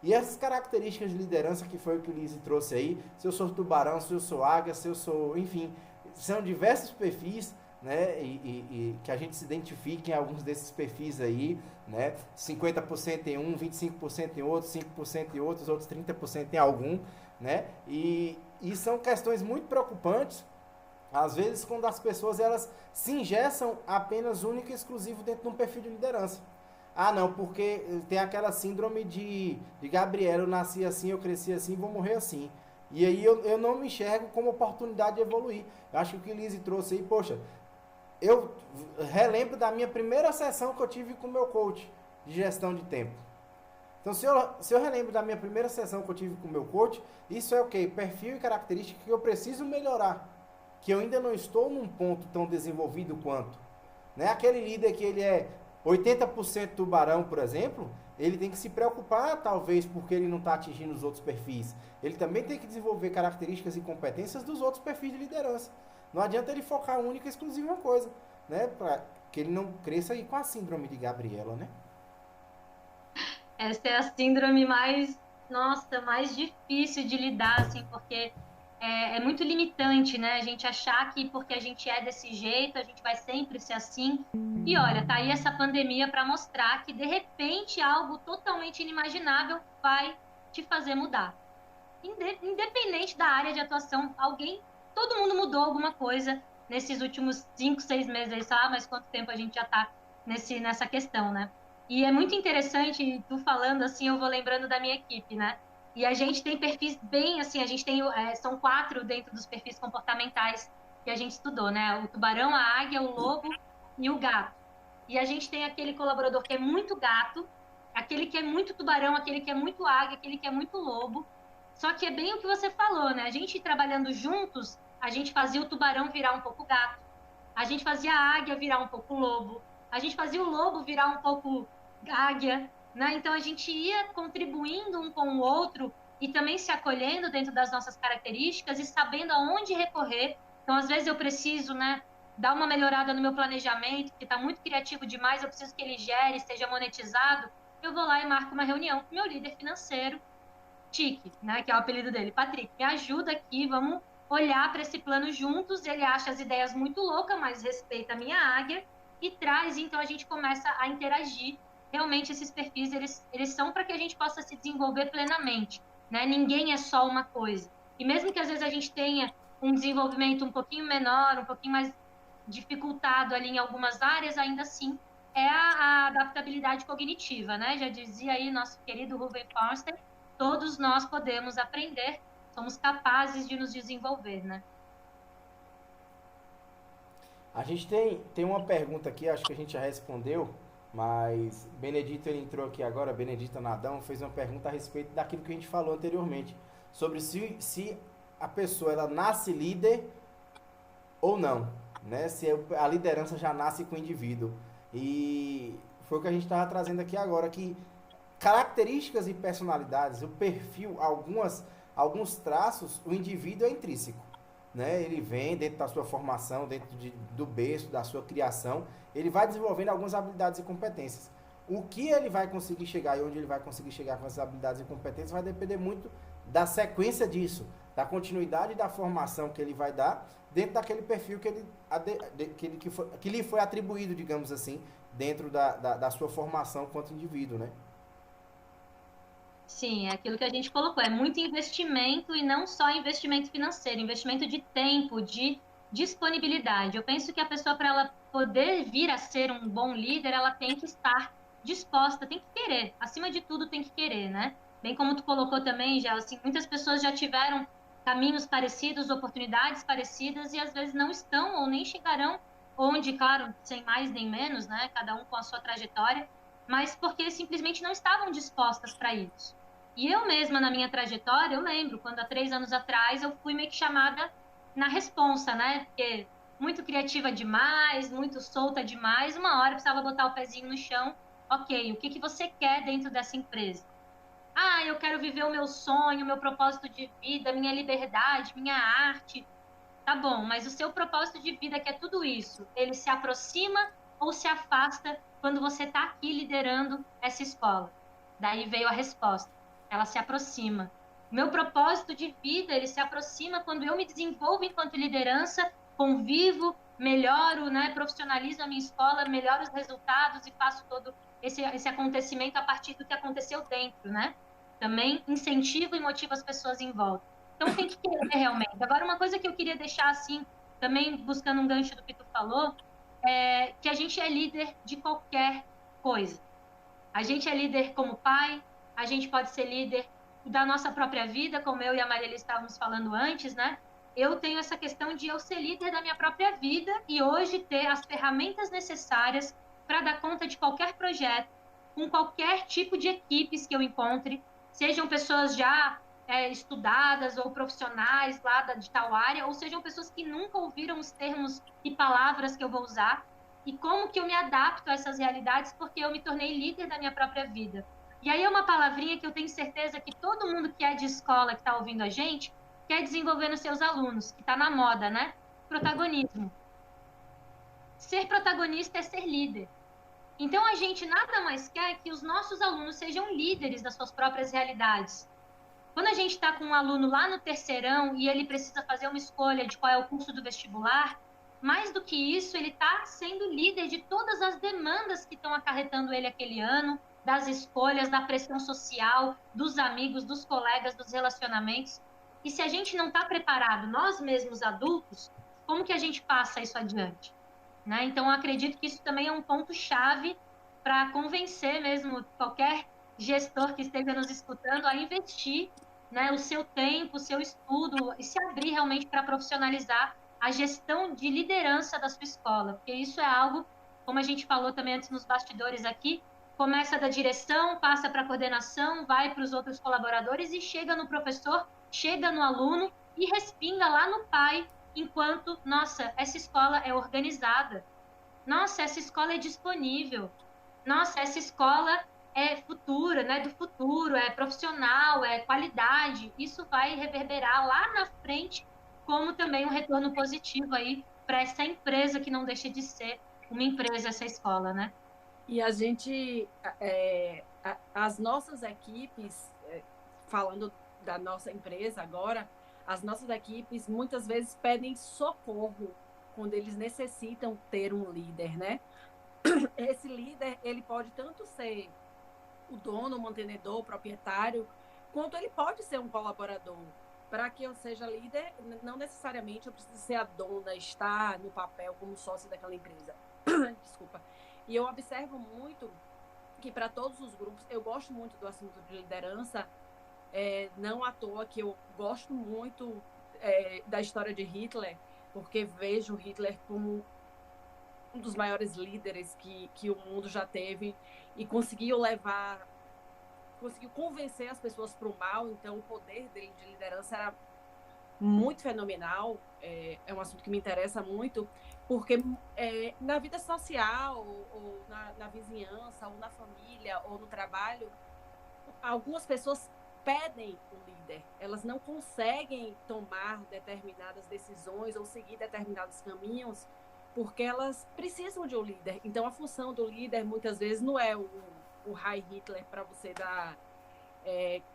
E essas características de liderança que foi o que o Lise trouxe aí, se eu sou tubarão, se eu sou águia, se eu sou... Enfim, são diversos perfis, né? E que a gente se identifique em alguns desses perfis aí, né? 50% em um, 25% em outro, 5% em outros, outros 30% em algum, né? E são questões muito preocupantes, às vezes, quando as pessoas elas se engessam apenas único e exclusivo dentro de um perfil de liderança. Ah, não, porque tem aquela síndrome de Gabriela, eu nasci assim, eu cresci assim, vou morrer assim. E aí eu não me enxergo como oportunidade de evoluir. Eu acho que o que o Lise trouxe aí, poxa, eu relembro da minha primeira sessão que eu tive com o meu coach de gestão de tempo. Então, se eu relembro da minha primeira sessão que eu tive com o meu coach, isso é o quê? Perfil e característica que eu preciso melhorar. Que eu ainda não estou num ponto tão desenvolvido quanto. Né? Aquele líder que ele é 80% tubarão, por exemplo, ele tem que se preocupar, talvez, porque ele não está atingindo os outros perfis. Ele também tem que desenvolver características e competências dos outros perfis de liderança. Não adianta ele focar única e exclusiva em uma coisa, né? Para que ele não cresça aí com a síndrome de Gabriela, né? Essa é a síndrome mais, nossa, mais difícil de lidar, assim, porque é muito limitante, né? A gente achar que porque a gente é desse jeito, a gente vai sempre ser assim. E olha, tá aí essa pandemia para mostrar que, de repente, algo totalmente inimaginável vai te fazer mudar. Independente da área de atuação, todo mundo mudou alguma coisa nesses últimos 5, 6 meses aí, sabe? Mas quanto tempo a gente já tá nessa questão, né? E é muito interessante, tu falando assim, eu vou lembrando da minha equipe, né? E a gente tem perfis bem, assim, a gente tem, são 4 dentro dos perfis comportamentais que a gente estudou, né? O tubarão, a águia, o lobo e o gato. E a gente tem aquele colaborador que é muito gato, aquele que é muito tubarão, aquele que é muito águia, aquele que é muito lobo. Só que é bem o que você falou, né? A gente trabalhando juntos, a gente fazia o tubarão virar um pouco gato, a gente fazia a águia virar um pouco lobo, a gente fazia o lobo virar um pouco águia, né? Então a gente ia contribuindo um com o outro e também se acolhendo dentro das nossas características e sabendo aonde recorrer. Então, às vezes eu preciso, né, dar uma melhorada no meu planejamento, que está muito criativo demais, eu preciso que ele gere, seja monetizado. Eu vou lá e marco uma reunião com o meu líder financeiro, Tique, né, que é o apelido dele. Patrick, me ajuda aqui, vamos olhar para esse plano juntos. Ele acha as ideias muito loucas, mas respeita a minha águia e traz. Então a gente começa a interagir. Realmente esses perfis eles são para que a gente possa se desenvolver plenamente, né? Ninguém é só uma coisa. E mesmo que às vezes a gente tenha um desenvolvimento um pouquinho menor, um pouquinho mais dificultado ali em algumas áreas, ainda assim é a adaptabilidade cognitiva, né? Já dizia aí nosso querido Ruben Foster, todos nós podemos aprender, somos capazes de nos desenvolver, né? A gente tem uma pergunta aqui, acho que a gente já respondeu, Mas Benedito ele entrou aqui agora, Benedito Nadão, fez uma pergunta a respeito daquilo que a gente falou anteriormente, sobre se a pessoa ela nasce líder ou não, né? Se a liderança já nasce com o indivíduo. E foi o que a gente estava trazendo aqui agora, que características e personalidades, o perfil, alguns traços, o indivíduo é intrínseco, né? Ele vem dentro da sua formação, do berço, da sua criação, ele vai desenvolvendo algumas habilidades e competências. O que ele vai conseguir chegar e onde ele vai conseguir chegar com essas habilidades e competências vai depender muito da sequência disso, da continuidade da formação que ele vai dar dentro daquele perfil que lhe foi atribuído, digamos assim, dentro da sua formação quanto indivíduo, né? Sim, é aquilo que a gente colocou, é muito investimento e não só investimento financeiro, investimento de tempo, de disponibilidade. Eu penso que a pessoa, para ela poder vir a ser um bom líder, ela tem que estar disposta, tem que querer, acima de tudo tem que querer, né? Bem como tu colocou também, já, assim, muitas pessoas já tiveram caminhos parecidos, oportunidades parecidas e às vezes não estão ou nem chegarão onde, claro, sem mais nem menos, né? Cada um com a sua trajetória, mas porque simplesmente não estavam dispostas para isso. E eu mesma, na minha trajetória, eu lembro, quando há 3 anos atrás eu fui meio que chamada na responsa, né? Porque muito criativa demais, muito solta demais, uma hora eu precisava botar o pezinho no chão. Ok, o que que você quer dentro dessa empresa? Ah, eu quero viver o meu sonho, o meu propósito de vida, minha liberdade, minha arte. Tá bom, mas o seu propósito de vida, que é tudo isso, ele se aproxima ou se afasta quando você está aqui liderando essa escola? Daí veio a resposta. Ela se aproxima. Meu propósito de vida, ele se aproxima quando eu me desenvolvo enquanto liderança, convivo, melhoro, né, profissionalizo a minha escola, melhoro os resultados e faço todo esse acontecimento a partir do que aconteceu dentro, né? Também incentivo e motivo as pessoas em volta. Então tem que querer realmente. Agora, uma coisa que eu queria deixar assim, também buscando um gancho do que tu falou, é que a gente é líder de qualquer coisa. A gente é líder como pai, a gente pode ser líder da nossa própria vida, como eu e a Mariela estávamos falando antes, né? Eu tenho essa questão de eu ser líder da minha própria vida e hoje ter as ferramentas necessárias para dar conta de qualquer projeto, com qualquer tipo de equipes que eu encontre, sejam pessoas já estudadas ou profissionais lá de tal área, ou sejam pessoas que nunca ouviram os termos e palavras que eu vou usar, e como que eu me adapto a essas realidades, porque eu me tornei líder da minha própria vida. E aí é uma palavrinha que eu tenho certeza que todo mundo que é de escola, que está ouvindo a gente, quer desenvolver nos seus alunos, que está na moda, né? Protagonismo. Ser protagonista é ser líder. Então a gente nada mais quer que os nossos alunos sejam líderes das suas próprias realidades. Quando a gente está com um aluno lá no terceirão e ele precisa fazer uma escolha de qual é o curso do vestibular, mais do que isso, ele está sendo líder de todas as demandas que estão acarretando ele aquele ano, das escolhas, da pressão social, dos amigos, dos colegas, dos relacionamentos. E se a gente não está preparado, nós mesmos adultos, como que a gente passa isso adiante? Né? Então, eu acredito que isso também é um ponto-chave para convencer mesmo qualquer gestor que esteja nos escutando a investir, né, o seu tempo, o seu estudo e se abrir realmente para profissionalizar a gestão de liderança da sua escola, porque isso é algo, como a gente falou também antes nos bastidores aqui, começa da direção, passa para a coordenação, vai para os outros colaboradores e chega no professor, chega no aluno e respinga lá no pai, enquanto, nossa, essa escola é organizada, nossa, essa escola é disponível, nossa, essa escola é futura, né, do futuro, é profissional, é qualidade. Isso vai reverberar lá na frente como também um retorno positivo aí para essa empresa que não deixa de ser uma empresa, essa escola, né? E a gente, as nossas equipes, falando da nossa empresa agora, as nossas equipes muitas vezes pedem socorro quando eles necessitam ter um líder, né? Esse líder, ele pode tanto ser o dono, o mantenedor, o proprietário, quanto ele pode ser um colaborador. Para que eu seja líder, não necessariamente eu preciso ser a dona, estar no papel como sócio daquela empresa. Desculpa. E eu observo muito que para todos os grupos, eu gosto muito do assunto de liderança, não à toa que eu gosto muito da história de Hitler, porque vejo Hitler como um dos maiores líderes que o mundo já teve e conseguiu convencer as pessoas para o mal. Então o poder dele de liderança era muito fenomenal. É um assunto que me interessa muito, porque na vida social, ou na vizinhança, ou na família, ou no trabalho, algumas pessoas pedem um líder. Elas não conseguem tomar determinadas decisões ou seguir determinados caminhos porque elas precisam de um líder. Então, a função do líder, muitas vezes, não é o Heil Hitler para você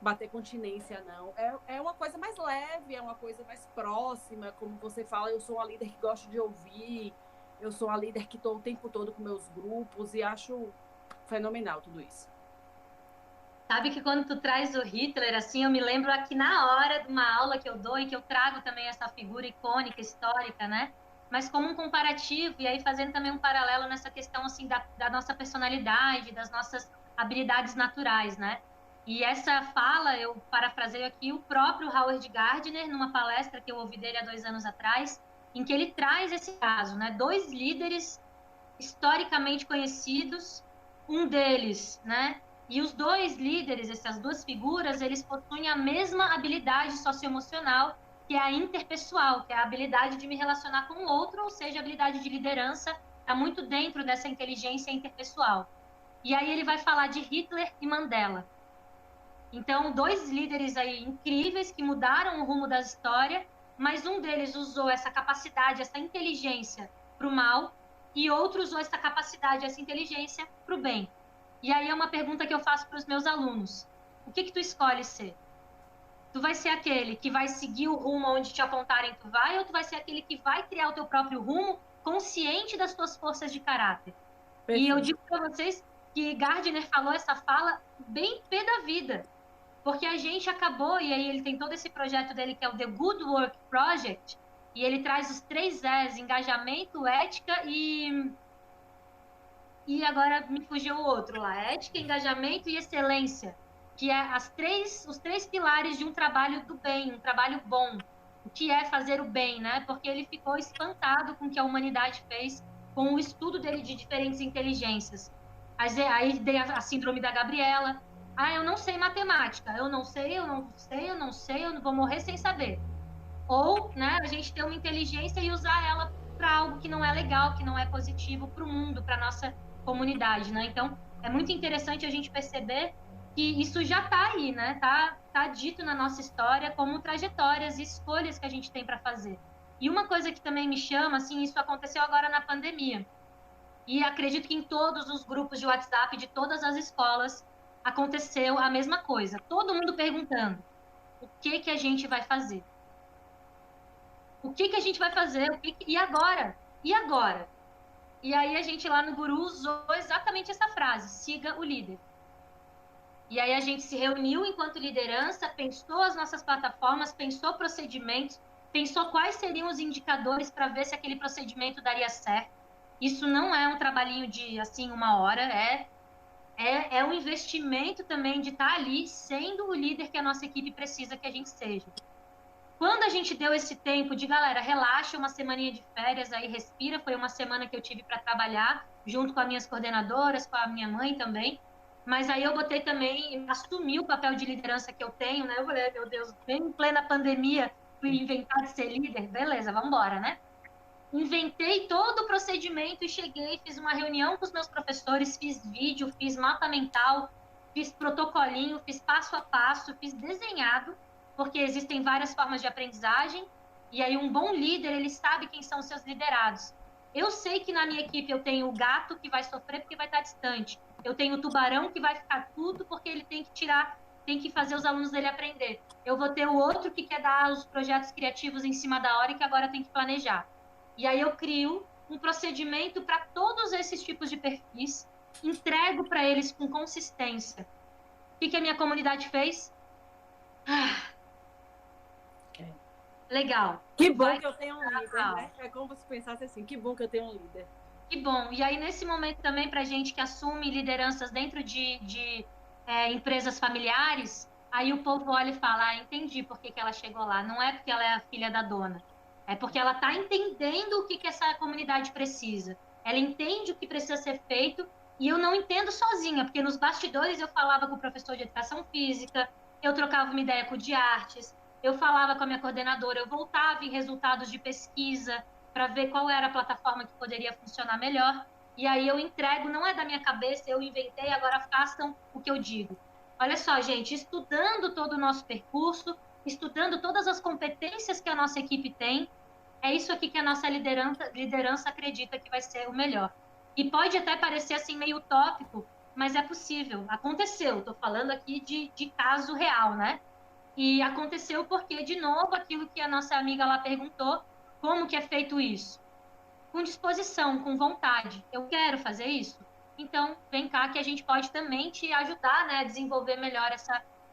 bater continência, não. É uma coisa mais leve, é uma coisa mais próxima. Como você fala, eu sou uma líder que gosto de ouvir, eu sou uma líder que estou o tempo todo com meus grupos, e acho fenomenal tudo isso. Sabe que quando tu traz o Hitler, assim, eu me lembro aqui na hora de uma aula que eu dou e que eu trago também essa figura icônica, histórica, né? Mas como um comparativo, e aí fazendo também um paralelo nessa questão, assim, da nossa personalidade, das nossas habilidades naturais, né? E essa fala, eu parafraseio aqui o próprio Howard Gardner, numa palestra que eu ouvi dele há 2 anos atrás, em que ele traz esse caso, né? 2 líderes historicamente conhecidos, um deles, né? E os 2 líderes, essas 2 figuras, eles possuem a mesma habilidade socioemocional, que é a interpessoal, que é a habilidade de me relacionar com o outro, ou seja, a habilidade de liderança está muito dentro dessa inteligência interpessoal. E aí ele vai falar de Hitler e Mandela. Então, 2 líderes aí incríveis que mudaram o rumo da história, mas um deles usou essa capacidade, essa inteligência para o mal, e outro usou essa capacidade, essa inteligência para o bem. E aí é uma pergunta que eu faço para os meus alunos. O que tu escolhe ser? Tu vai ser aquele que vai seguir o rumo onde te apontarem tu vai, ou tu vai ser aquele que vai criar o teu próprio rumo, consciente das tuas forças de caráter? Perfeito. E eu digo para vocês que Gardner falou essa fala bem pé da vida, porque a gente acabou, e aí ele tem todo esse projeto dele que é o The Good Work Project, e ele traz os 3 E's, engajamento, ética e agora me fugiu o outro lá, ética, engajamento e excelência, que é os 3 pilares de um trabalho do bem, um trabalho bom. O que é fazer o bem, né? Porque ele ficou espantado com o que a humanidade fez com o estudo dele de diferentes inteligências. Aí tem a síndrome da Gabriela. Ah, eu não sei matemática, eu não sei, eu não vou morrer sem saber. Ou, né, a gente ter uma inteligência e usar ela para algo que não é legal, que não é positivo para o mundo, para nossa comunidade, né? Então, é muito interessante a gente perceber que isso já está aí, né? Tá dito na nossa história como trajetórias e escolhas que a gente tem para fazer. E uma coisa que também me chama, assim, isso aconteceu agora na pandemia. E acredito que em todos os grupos de WhatsApp de todas as escolas aconteceu a mesma coisa. Todo mundo perguntando: o que a gente vai fazer? O que a gente vai fazer? E agora? E agora? E aí a gente lá no Guru usou exatamente essa frase: siga o líder. E aí a gente se reuniu enquanto liderança, pensou as nossas plataformas, pensou procedimentos, pensou quais seriam os indicadores para ver se aquele procedimento daria certo. Isso não é um trabalhinho de, assim, 1 hora, é um investimento também de estar ali sendo o líder que a nossa equipe precisa que a gente seja. Quando a gente deu esse tempo de, galera, relaxa, uma semaninha de férias, aí respira, foi uma semana que eu tive para trabalhar, junto com as minhas coordenadoras, com a minha mãe também, mas aí eu botei também, assumi o papel de liderança que eu tenho, né? Eu falei, meu Deus, bem em plena pandemia, fui inventar de ser líder, beleza, vamos embora, né? Inventei todo o procedimento e cheguei, fiz uma reunião com os meus professores, fiz vídeo, fiz mapa mental, fiz protocolinho, fiz passo a passo, fiz desenhado, porque existem várias formas de aprendizagem, e aí um bom líder, ele sabe quem são os seus liderados. Eu sei que na minha equipe eu tenho o gato que vai sofrer porque vai estar distante, eu tenho o tubarão que vai ficar tudo porque ele tem que fazer os alunos dele aprender. Eu vou ter o outro que quer dar os projetos criativos em cima da hora e que agora tem que planejar. E aí eu crio um procedimento para todos esses tipos de perfis, entrego para eles com consistência. O que a minha comunidade fez? Legal. Que bom que eu tenho um líder, né? É como se pensasse assim, que bom que eu tenho um líder. Que bom. E aí, nesse momento também, para gente que assume lideranças dentro de empresas familiares, aí o povo olha e fala, entendi por que ela chegou lá. Não é porque ela é a filha da dona. É porque ela está entendendo o que essa comunidade precisa. ela entende o que precisa ser feito e eu não entendo sozinha, porque nos bastidores eu falava com o professor de educação física, eu trocava uma ideia com o de artes, eu falava com a minha coordenadora, eu voltava em resultados de pesquisa para ver qual era a plataforma que poderia funcionar melhor. E aí eu entrego, não é da minha cabeça, eu inventei, agora façam o que eu digo. Olha só, gente, estudando todo o nosso percurso, estudando todas as competências que a nossa equipe tem, é isso aqui que a nossa liderança acredita que vai ser o melhor. E pode até parecer assim meio utópico, mas é possível. Aconteceu, estou falando aqui de caso real, né? E aconteceu porque, de novo, aquilo que a nossa amiga lá perguntou, como que é feito isso? Com disposição, com vontade. Eu quero fazer isso. Então, vem cá que a gente pode também te ajudar, né, a desenvolver melhor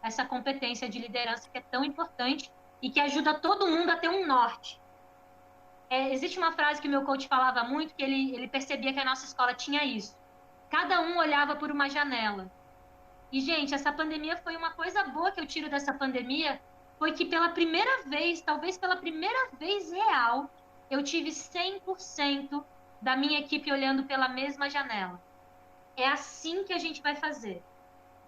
essa competência de liderança que é tão importante e que ajuda todo mundo a ter um norte. Existe uma frase que o meu coach falava muito, que ele percebia que a nossa escola tinha isso. Cada um olhava por uma janela. E, gente, essa pandemia foi uma coisa boa que eu tiro dessa pandemia, foi que pela primeira vez, talvez pela primeira vez real, eu tive 100% da minha equipe olhando pela mesma janela. É assim que a gente vai fazer.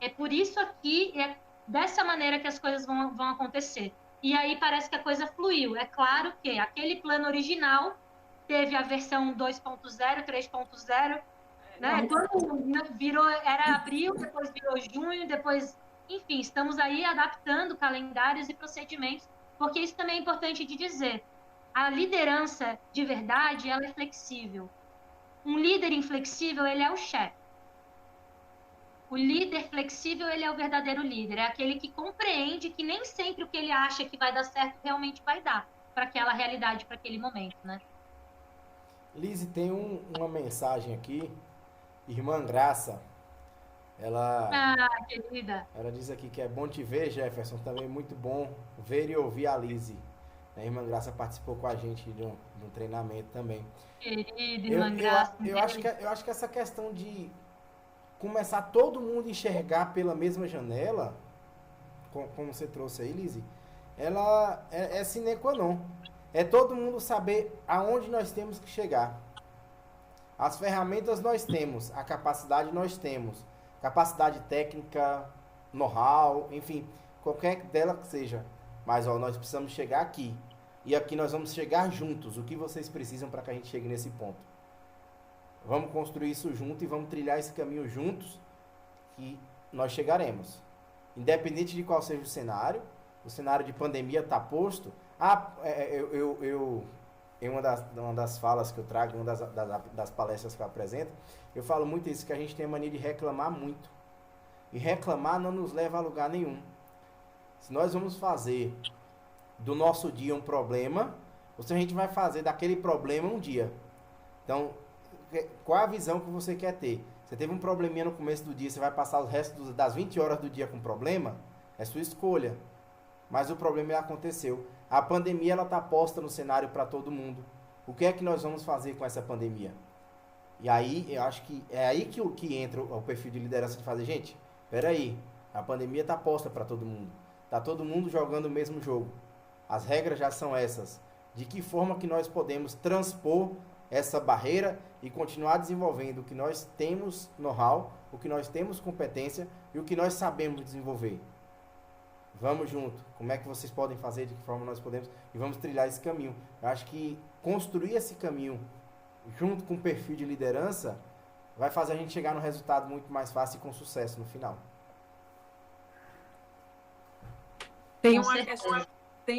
É por isso aqui, é dessa maneira que as coisas vão acontecer. E aí parece que a coisa fluiu. É claro que aquele plano original teve a versão 2.0, 3.0, né? Quando virou, era abril, depois virou junho, depois, enfim, estamos aí adaptando calendários e procedimentos, porque isso também é importante de dizer. A liderança de verdade, ela é flexível. Um líder inflexível, ele é o chefe. O líder flexível, ele é o verdadeiro líder, é aquele que compreende que nem sempre o que ele acha que vai dar certo realmente vai dar para aquela realidade, para aquele momento, né? Lise, tem uma mensagem aqui, Irmã Graça, Querida. ela diz aqui que é bom te ver, Jefferson, também muito bom ver e ouvir a Lise. A Irmã Graça participou com a gente de um treinamento também. Querida Irmã Graça. Eu acho que essa questão de começar todo mundo a enxergar pela mesma janela, como você trouxe aí, Lise, ela é sine qua non. É todo mundo saber aonde nós temos que chegar. As ferramentas nós temos, a capacidade nós temos. Capacidade técnica, know-how, enfim, qualquer dela que seja. Mas ó, nós precisamos chegar aqui. E aqui nós vamos chegar juntos. O que vocês precisam para que a gente chegue nesse ponto? Vamos construir isso junto e vamos trilhar esse caminho juntos que nós chegaremos. Independente de qual seja o cenário de pandemia está posto. Em uma das falas que eu trago, uma das palestras que eu apresento, eu falo muito isso, que a gente tem a mania de reclamar muito. E reclamar não nos leva a lugar nenhum. Se nós vamos fazer do nosso dia um problema, ou se a gente vai fazer daquele problema um dia. Então, qual a visão que você quer ter? Você teve um probleminha no começo do dia, você vai passar o resto das 20 horas do dia com problema? É sua escolha. Mas o problema aconteceu. A pandemia ela está posta no cenário para todo mundo. O que é que nós vamos fazer com essa pandemia? E aí, eu acho que é aí que entra o perfil de liderança de fazer, gente, peraí, a pandemia está posta para todo mundo. Está todo mundo jogando o mesmo jogo. As regras já são essas. De que forma que nós podemos transpor essa barreira e continuar desenvolvendo o que nós temos know-how, o que nós temos competência e o que nós sabemos desenvolver. Vamos junto. Como é que vocês podem fazer, de que forma nós podemos, e vamos trilhar esse caminho. Eu acho que construir esse caminho junto com o perfil de liderança vai fazer a gente chegar no resultado muito mais fácil e com sucesso no final. Tem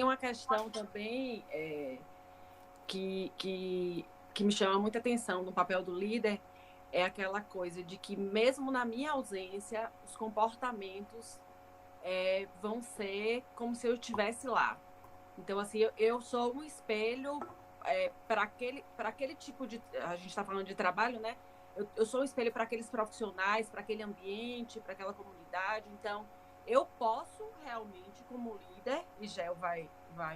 uma questão também que me chama muita atenção no papel do líder, é aquela coisa de que mesmo na minha ausência, os comportamentos vão ser como se eu estivesse lá. Então, assim, eu sou um espelho para aquele tipo de... A gente está falando de trabalho, né? Eu sou um espelho para aqueles profissionais, para aquele ambiente, para aquela comunidade. Então, eu posso realmente, como líder, e Gel vai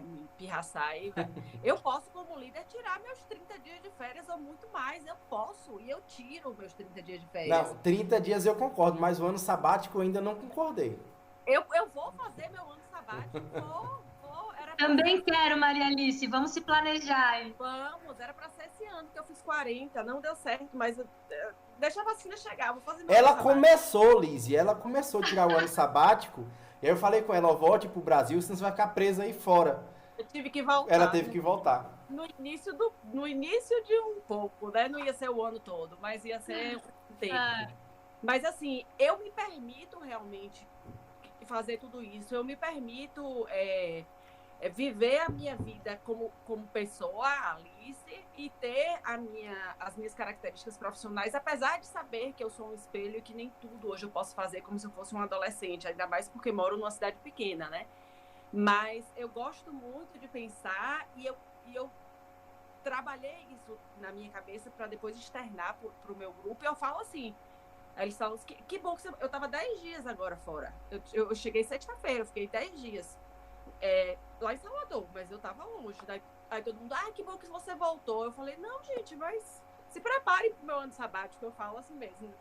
me pirraçar aí, eu posso, como líder, tirar meus 30 dias de férias ou muito mais. Eu posso, e eu tiro meus 30 dias de férias. Não, 30 dias eu concordo, mas o ano sabático eu ainda não concordei. Eu vou fazer meu ano sabático, era Também quero, Maria Alice. Vamos se planejar, hein? Vamos, era para ser esse ano que eu fiz 40, não deu certo, mas deixa a vacina chegar, vou fazer Ela começou, Lizzie, ela começou a tirar o ano sabático, e aí eu falei com ela, ó, volte pro Brasil, senão você vai ficar presa aí fora. Eu tive que voltar. Ela teve que voltar. No início de um pouco, né? Não ia ser o ano todo, mas ia ser um tempo. Mas assim, eu me permito realmente fazer tudo isso, eu me permito viver a minha vida como pessoa, Alice, e ter as minhas características profissionais, apesar de saber que eu sou um espelho e que nem tudo hoje eu posso fazer como se eu fosse um adolescente, ainda mais porque moro numa cidade pequena, né? Mas eu gosto muito de pensar e eu trabalhei isso na minha cabeça para depois externar para o meu grupo, e eu falo assim, eles falam, que bom que você... Eu estava 10 dias agora fora, eu cheguei sexta-feira, eu fiquei 10 dias lá em Salvador, mas eu tava longe. Aí todo mundo, que bom que você voltou. Eu falei, não, gente, mas se prepare pro meu ano sabático. Eu falo assim mesmo.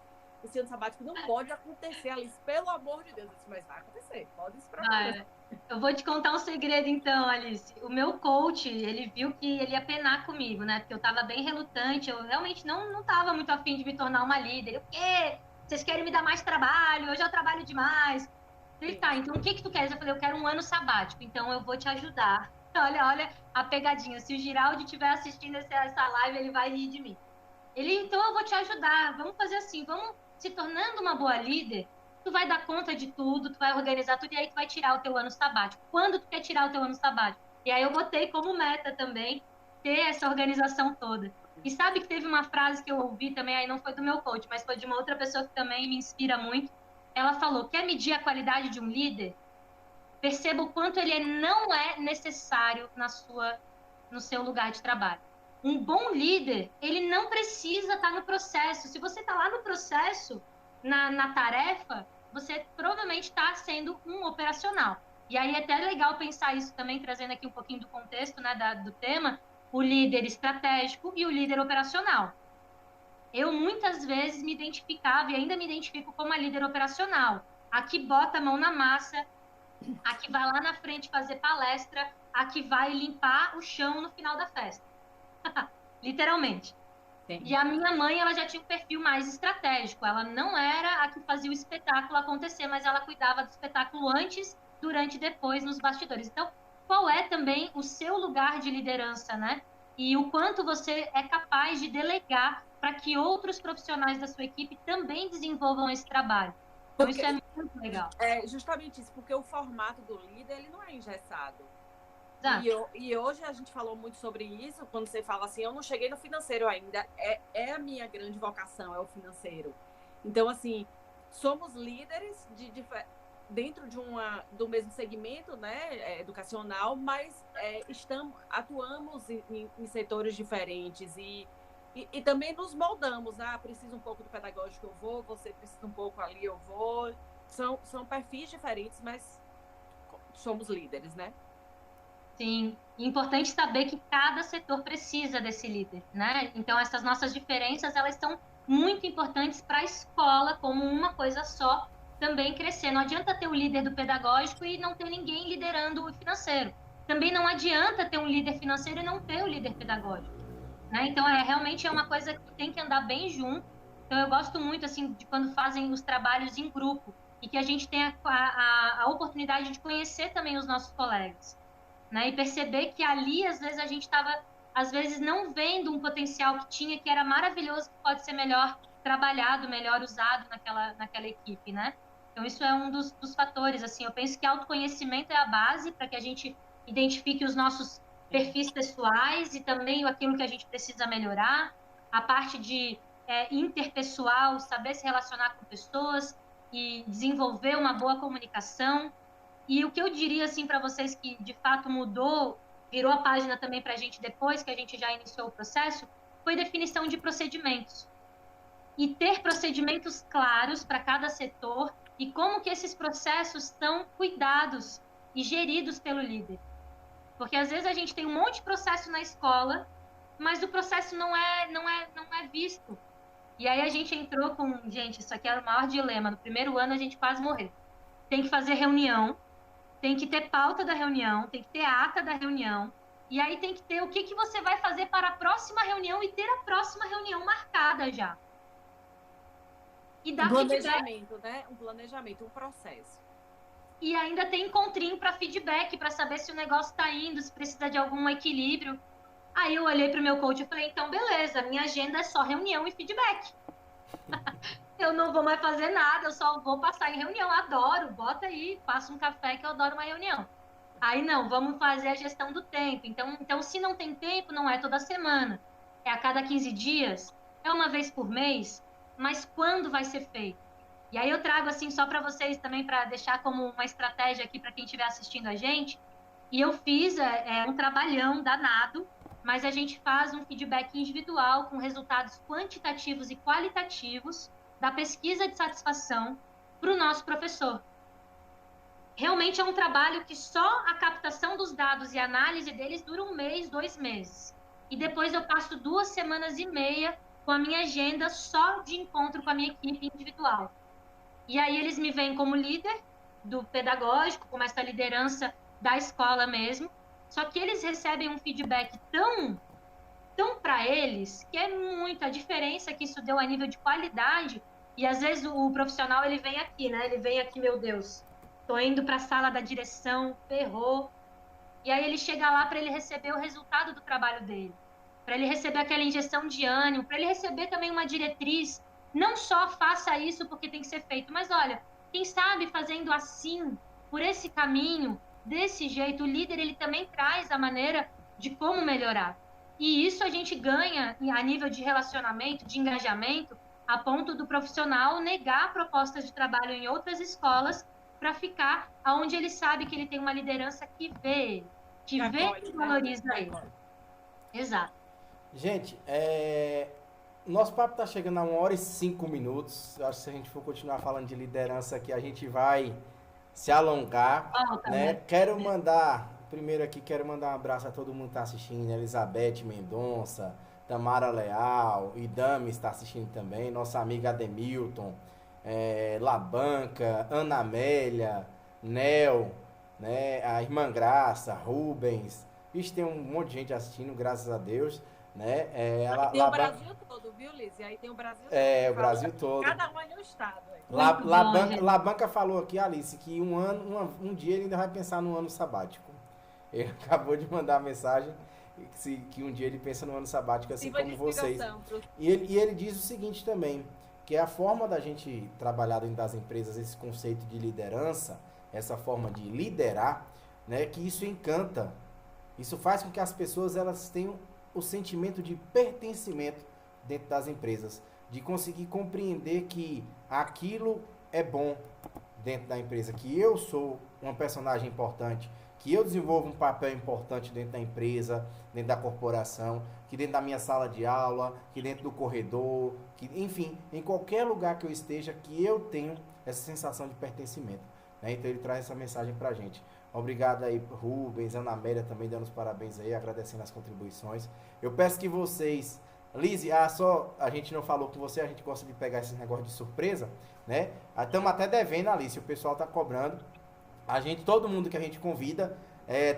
Esse ano sabático não pode acontecer, Alice, pelo amor de Deus. Eu disse, mas vai acontecer, pode se preparar. Eu vou te contar um segredo então, Alice. O meu coach, ele viu que ele ia penar comigo, né? Porque eu tava bem relutante, eu realmente não tava muito afim de me tornar uma líder. O quê? Vocês querem me dar mais trabalho? Eu já trabalho demais. Ele, tá, então o que tu queres? Eu falei, eu quero um ano sabático, então eu vou te ajudar. Olha a pegadinha. Se o Giraldi estiver assistindo essa live, ele vai rir de mim. Ele, então eu vou te ajudar. Vamos fazer assim, vamos se tornando uma boa líder. Tu vai dar conta de tudo, tu vai organizar tudo, e aí tu vai tirar o teu ano sabático. Quando tu quer tirar o teu ano sabático? E aí eu botei como meta também ter essa organização toda. E sabe que teve uma frase que eu ouvi também, aí não foi do meu coach, mas foi de uma outra pessoa que também me inspira muito. Ela falou, quer medir a qualidade de um líder? Perceba o quanto ele não é necessário no seu lugar de trabalho. Um bom líder, ele não precisa estar no processo. Se você está lá no processo, na tarefa, você provavelmente está sendo um operacional. E aí é até legal pensar isso também, trazendo aqui um pouquinho do contexto, né, do tema, o líder estratégico e o líder operacional. Eu muitas vezes me identificava e ainda me identifico como a líder operacional. A que bota a mão na massa, a que vai lá na frente fazer palestra, a que vai limpar o chão no final da festa. Literalmente. Sim. E a minha mãe, ela já tinha um perfil mais estratégico. Ela não era a que fazia o espetáculo acontecer, mas ela cuidava do espetáculo antes, durante e depois nos bastidores. Então, qual é também o seu lugar de liderança, né? E o quanto você é capaz de delegar para que outros profissionais da sua equipe também desenvolvam esse trabalho. Então, isso é muito legal. É justamente isso, porque o formato do líder, ele não é engessado. E hoje a gente falou muito sobre isso, quando você fala assim, eu não cheguei no financeiro ainda, é a minha grande vocação, é o financeiro. Então, assim, somos líderes dentro do mesmo segmento, né, educacional, mas atuamos em setores diferentes e também nos moldamos. Preciso um pouco do pedagógico, eu vou, você precisa um pouco ali, eu vou. São perfis diferentes, mas somos líderes, né? Sim, é importante saber que cada setor precisa desse líder, né? Então, essas nossas diferenças, elas são muito importantes para a escola, como uma coisa só, também crescer. Não adianta ter o líder do pedagógico e não ter ninguém liderando o financeiro. Também não adianta ter um líder financeiro e não ter o líder pedagógico, né? Então, realmente é uma coisa que tem que andar bem junto. Então, eu gosto muito, assim, de quando fazem os trabalhos em grupo e que a gente tem a oportunidade de conhecer também os nossos colegas. Né? E perceber que ali, às vezes, a gente estava, às vezes, não vendo um potencial que tinha, que era maravilhoso, que pode ser melhor trabalhado, melhor usado naquela equipe, né? Então, isso é um dos fatores, assim, eu penso que autoconhecimento é a base para que a gente identifique os nossos perfis pessoais e também aquilo que a gente precisa melhorar, a parte de interpessoal, saber se relacionar com pessoas e desenvolver uma boa comunicação. E o que eu diria, assim, para vocês que, de fato, mudou, virou a página também para a gente depois que a gente já iniciou o processo, foi definição de procedimentos. E ter procedimentos claros para cada setor e como que esses processos estão cuidados e geridos pelo líder. Porque, às vezes, a gente tem um monte de processo na escola, mas o processo não é visto. E aí a gente entrou com... Gente, isso aqui era o maior dilema. No primeiro ano, a gente quase morreu. Tem que fazer reunião tem que ter pauta da reunião, tem que ter ata da reunião, e aí tem que ter o que você vai fazer para a próxima reunião e ter a próxima reunião marcada já. E dar planejamento, né? Um planejamento, um processo. E ainda tem encontrinho para feedback, para saber se o negócio está indo, se precisa de algum equilíbrio. Aí eu olhei para o meu coach e falei, então beleza, minha agenda é só reunião e feedback. Eu não vou mais fazer nada, eu só vou passar em reunião, adoro, bota aí, faço um café que eu adoro uma reunião. Aí não, vamos fazer a gestão do tempo. Então se não tem tempo, não é toda semana. É a cada 15 dias, é uma vez por mês, mas quando vai ser feito? E aí eu trago assim só para vocês também, para deixar como uma estratégia aqui para quem estiver assistindo a gente. E eu fiz um trabalhão danado, mas a gente faz um feedback individual com resultados quantitativos e qualitativos da pesquisa de satisfação para o nosso professor. Realmente é um trabalho que só a captação dos dados e a análise deles dura 1 mês, 2 meses. E depois eu passo 2 semanas e meia com a minha agenda só de encontro com a minha equipe individual. E aí eles me veem como líder do pedagógico, como essa liderança da escola mesmo. Só que eles recebem um feedback tão para eles, que é muita diferença que isso deu a nível de qualidade. E às vezes o profissional, ele vem aqui, né? Ele vem aqui, meu Deus, tô indo para a sala da direção, ferrou. E aí ele chega lá para ele receber o resultado do trabalho dele, para ele receber aquela injeção de ânimo, para ele receber também uma diretriz. Não só faça isso porque tem que ser feito, mas olha, quem sabe fazendo assim, por esse caminho, desse jeito, o líder ele também traz a maneira de como melhorar. E isso a gente ganha a nível de relacionamento, de engajamento, a ponto do profissional negar propostas de trabalho em outras escolas para ficar onde ele sabe que ele tem uma liderança que vê ele, que vê e valoriza ele. Exato. Gente, nosso papo está chegando a 1h05. Eu acho que se a gente for continuar falando de liderança aqui, a gente vai se alongar, né? Quero mandar um abraço a todo mundo que está assistindo, Elizabeth Mendonça, Tamara Leal, Idame está assistindo também, nossa amiga Ademilton, Labanca, Ana Amélia, Nel, né? A Irmã Graça, Rubens. Vixe, tem um monte de gente assistindo, graças a Deus. Né? Tem o Brasil todo, viu, Liz? E aí tem o Brasil todo. O Brasil todo. Cada um é no estado. Labanca falou aqui, Alice, que um dia ele ainda vai pensar no ano sabático. Ele acabou de mandar a mensagem que um dia ele pensa no ano sabático, assim como vocês. E ele diz o seguinte também, que é a forma da gente trabalhar dentro das empresas, esse conceito de liderança, essa forma de liderar, né, que isso encanta. Isso faz com que as pessoas elas tenham o sentimento de pertencimento dentro das empresas, de conseguir compreender que aquilo é bom dentro da empresa, que eu sou uma personagem importante, que eu desenvolvo um papel importante dentro da empresa, dentro da corporação, que dentro da minha sala de aula, que dentro do corredor, que, enfim, em qualquer lugar que eu esteja, que eu tenho essa sensação de pertencimento, né? Então ele traz essa mensagem pra gente. Obrigado aí, Rubens, Ana Amélia também dando os parabéns aí, agradecendo as contribuições. Eu peço que vocês... Liz, a gente não falou com você, a gente gosta de pegar esse negócio de surpresa, né? Estamos até devendo, Alice, o pessoal está cobrando. Todo mundo que a gente convida,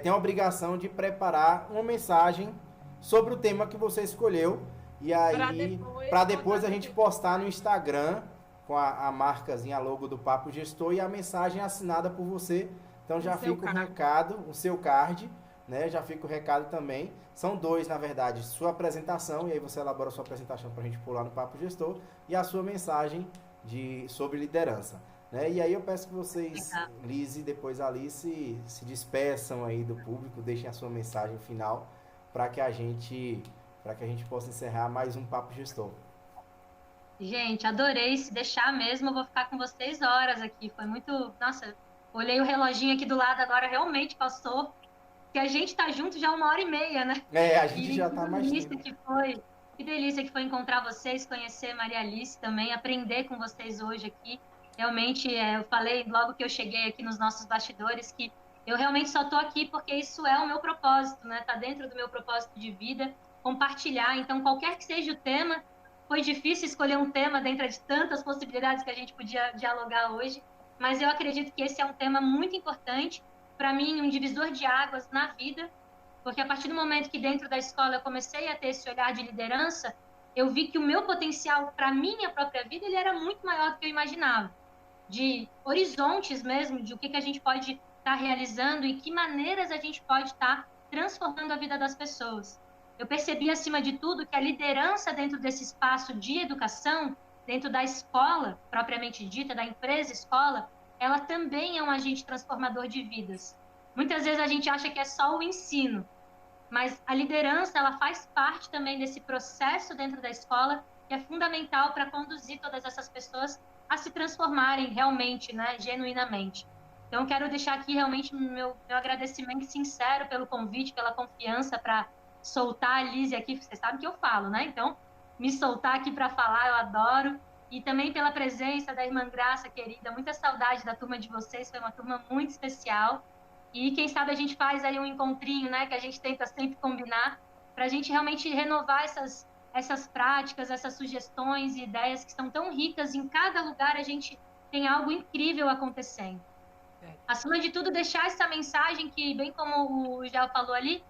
tem a obrigação de preparar uma mensagem sobre o tema que você escolheu. E aí, para depois a gente postar no Instagram com a marcazinha, a logo do Papo Gestor e a mensagem assinada por você. Então já fica o recado, o seu card, né? Já fica o recado também. São 2, na verdade, sua apresentação, e aí você elabora a sua apresentação para a gente pular no Papo Gestor, e a sua mensagem sobre liderança, né? E aí eu peço que vocês, Liz e depois Alice, se despeçam aí do público, deixem a sua mensagem final para que a gente possa encerrar mais um Papo Gestor. Gente, adorei. Se deixar mesmo, eu vou ficar com vocês horas aqui. Foi muito... Nossa, olhei o reloginho aqui do lado, agora realmente passou. Que a gente tá junto já 1h30, né? A gente já tá mais tempo. Que delícia que foi encontrar vocês, conhecer Maria Alice também, aprender com vocês hoje aqui. Realmente, eu falei logo que eu cheguei aqui nos nossos bastidores que eu realmente só tô aqui porque isso é o meu propósito, né? Tá dentro do meu propósito de vida, compartilhar. Então, qualquer que seja o tema, foi difícil escolher um tema dentro de tantas possibilidades que a gente podia dialogar hoje, mas eu acredito que esse é um tema muito importante para mim, um divisor de águas na vida, porque a partir do momento que dentro da escola eu comecei a ter esse olhar de liderança, eu vi que o meu potencial para minha própria vida ele era muito maior do que eu imaginava, de horizontes mesmo, de o que a gente pode estar realizando e que maneiras a gente pode estar transformando a vida das pessoas. Eu percebi, acima de tudo, que a liderança dentro desse espaço de educação, dentro da escola, propriamente dita, da empresa escola, ela também é um agente transformador de vidas. Muitas vezes a gente acha que é só o ensino, mas a liderança, ela faz parte também desse processo dentro da escola, que é fundamental para conduzir todas essas pessoas a se transformarem realmente, né, genuinamente. Então, quero deixar aqui realmente meu agradecimento sincero pelo convite, pela confiança para soltar a Lise aqui, vocês sabem que eu falo, né? Então, me soltar aqui para falar, eu adoro. E também pela presença da irmã Graça, querida, muita saudade da turma de vocês, foi uma turma muito especial. E quem sabe a gente faz aí um encontrinho, né, que a gente tenta sempre combinar, para a gente realmente renovar essas práticas, essas sugestões e ideias que são tão ricas. Em cada lugar a gente tem algo incrível acontecendo. Acima de tudo, deixar essa mensagem que, bem como o Gel falou ali,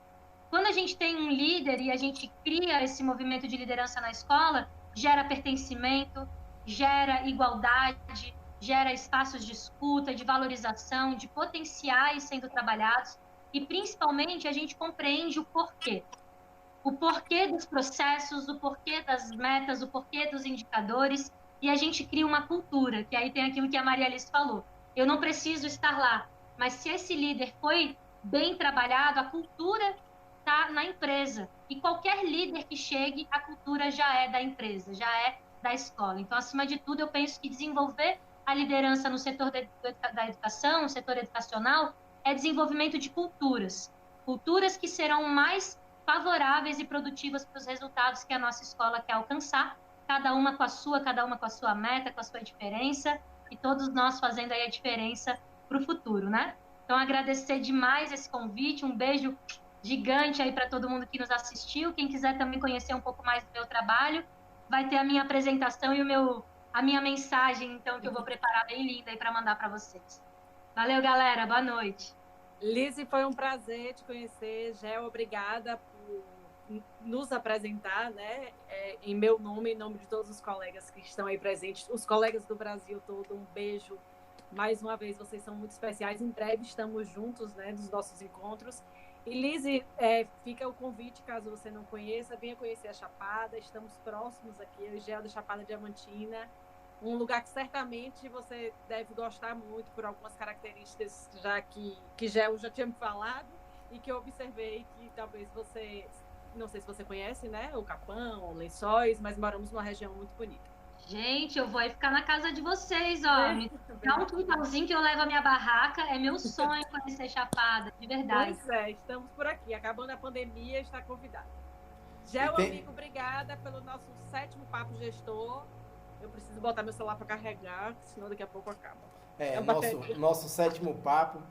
quando a gente tem um líder e a gente cria esse movimento de liderança na escola, gera pertencimento, gera igualdade, gera espaços de escuta, de valorização, de potenciais sendo trabalhados e, principalmente, a gente compreende o porquê. O porquê dos processos, o porquê das metas, o porquê dos indicadores, e a gente cria uma cultura, que aí tem aquilo que a Maria Alice falou. Eu não preciso estar lá, mas se esse líder foi bem trabalhado, a cultura está na empresa. E qualquer líder que chegue, a cultura já é da empresa, já é da escola. Então, acima de tudo, eu penso que desenvolver a liderança no setor da educação, no setor educacional, é desenvolvimento de culturas. Culturas que serão mais favoráveis e produtivas para os resultados que a nossa escola quer alcançar, cada uma com a sua meta, com a sua diferença, e todos nós fazendo aí a diferença para o futuro, né? Então, agradecer demais esse convite, um beijo gigante aí para todo mundo que nos assistiu. Quem quiser também conhecer um pouco mais do meu trabalho, vai ter a minha apresentação e a minha mensagem, então, que eu vou preparar bem linda aí para mandar para vocês. Valeu, galera. Boa noite. Lise, foi um prazer te conhecer. Gel, obrigada por nos apresentar, né? Em meu nome, em nome de todos os colegas que estão aí presentes, os colegas do Brasil todo, um beijo. Mais uma vez, vocês são muito especiais. Em breve estamos juntos, né, nos nossos encontros. E, Lise, fica o convite, caso você não conheça, venha conhecer a Chapada. Estamos próximos aqui, eu e Gel da Chapada Diamantina. Um lugar que certamente você deve gostar muito por algumas características já que Gel já tinha me falado e que eu observei que talvez você, não sei se você conhece, né, o Capão, Lençóis, mas moramos numa região muito bonita. Gente, eu vou aí ficar na casa de vocês, ó. Me dá um quintalzinho que eu levo a minha barraca. É meu sonho conhecer Chapada, de verdade. Pois é, estamos por aqui. Acabando a pandemia, está convidado. Gel, amigo, obrigada pelo nosso 7º Papo Gestor. Eu preciso botar meu celular para carregar, senão daqui a pouco acaba. Nosso 7º papo.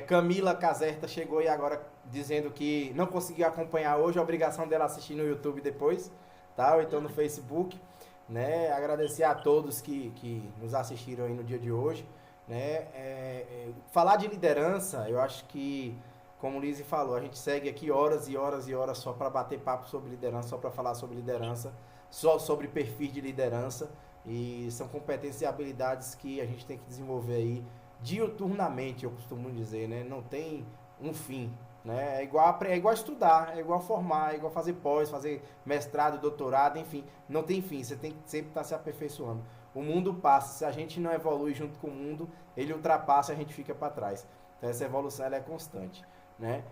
Camila Caserta chegou aí agora dizendo que não conseguiu acompanhar hoje, a obrigação dela assistir no YouTube depois, tá? Ou então no Facebook. Né? Agradecer a todos que nos assistiram aí no dia de hoje, né? Falar de liderança, eu acho que, como o Lise falou, a gente segue aqui horas e horas e horas só para bater papo sobre liderança, só para falar sobre liderança, só sobre perfis de liderança, e são competências e habilidades que a gente tem que desenvolver aí diuturnamente, eu costumo dizer, né? Não tem um fim. Né? É igual estudar, é igual formar, é igual fazer pós, fazer mestrado, doutorado, enfim, não tem fim, você tem que sempre estar se aperfeiçoando. O mundo passa, se a gente não evolui junto com o mundo, ele ultrapassa e a gente fica para trás. Então essa evolução ela é constante. Né?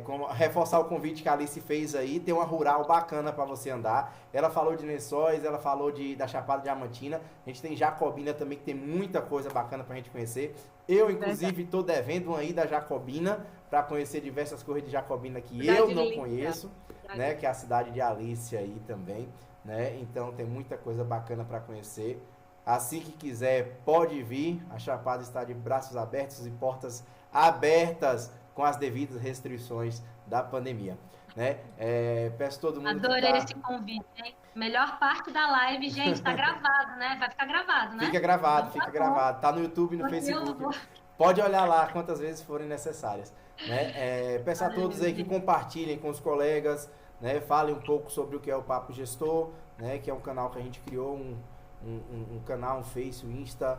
Como reforçar o convite que a Alice fez aí, tem uma rural bacana para você andar. Ela falou de Lençóis, ela falou da Chapada Diamantina, a gente tem Jacobina também, que tem muita coisa bacana para a gente conhecer. Eu, inclusive, estou devendo uma ida a Jacobina para conhecer diversas coisas de Jacobina que eu não conheço, né? Que é a cidade de Alice aí também, né? Então tem muita coisa bacana para conhecer. Assim que quiser, pode vir. A Chapada está de braços abertos e portas abertas com as devidas restrições da pandemia, né? Peço todo mundo. Adorei esse convite, hein? Melhor parte da live, gente, tá gravado, né? Vai ficar gravado, né? Fica gravado, fica gravado. Tá no YouTube, no Facebook. Pode olhar lá quantas vezes forem necessárias. Né? Peço a todos aí que compartilhem com os colegas, né? Falem um pouco sobre o que é o Papo Gestor, né? Que é um canal que a gente criou, um canal, um Face, um Insta,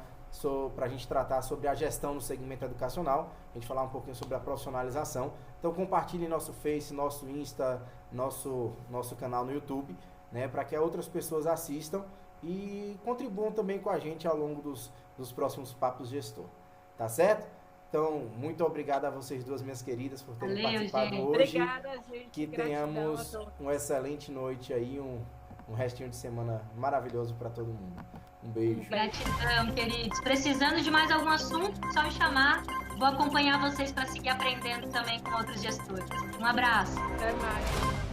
para a gente tratar sobre a gestão no segmento educacional, a gente falar um pouquinho sobre a profissionalização. Então compartilhem nosso Face, nosso Insta, nosso canal no YouTube, né? Para que outras pessoas assistam e contribuam também com a gente ao longo dos próximos Papos Gestor. Tá certo? Então, muito obrigado a vocês duas, minhas queridas, por terem participado hoje. Obrigada, gente. Que tenhamos uma excelente noite aí, um restinho de semana maravilhoso para todo mundo. Um beijo. Gratidão, queridos. Precisando de mais algum assunto, só me chamar. Vou acompanhar vocês para seguir aprendendo também com outros gestores. Um abraço. Até mais.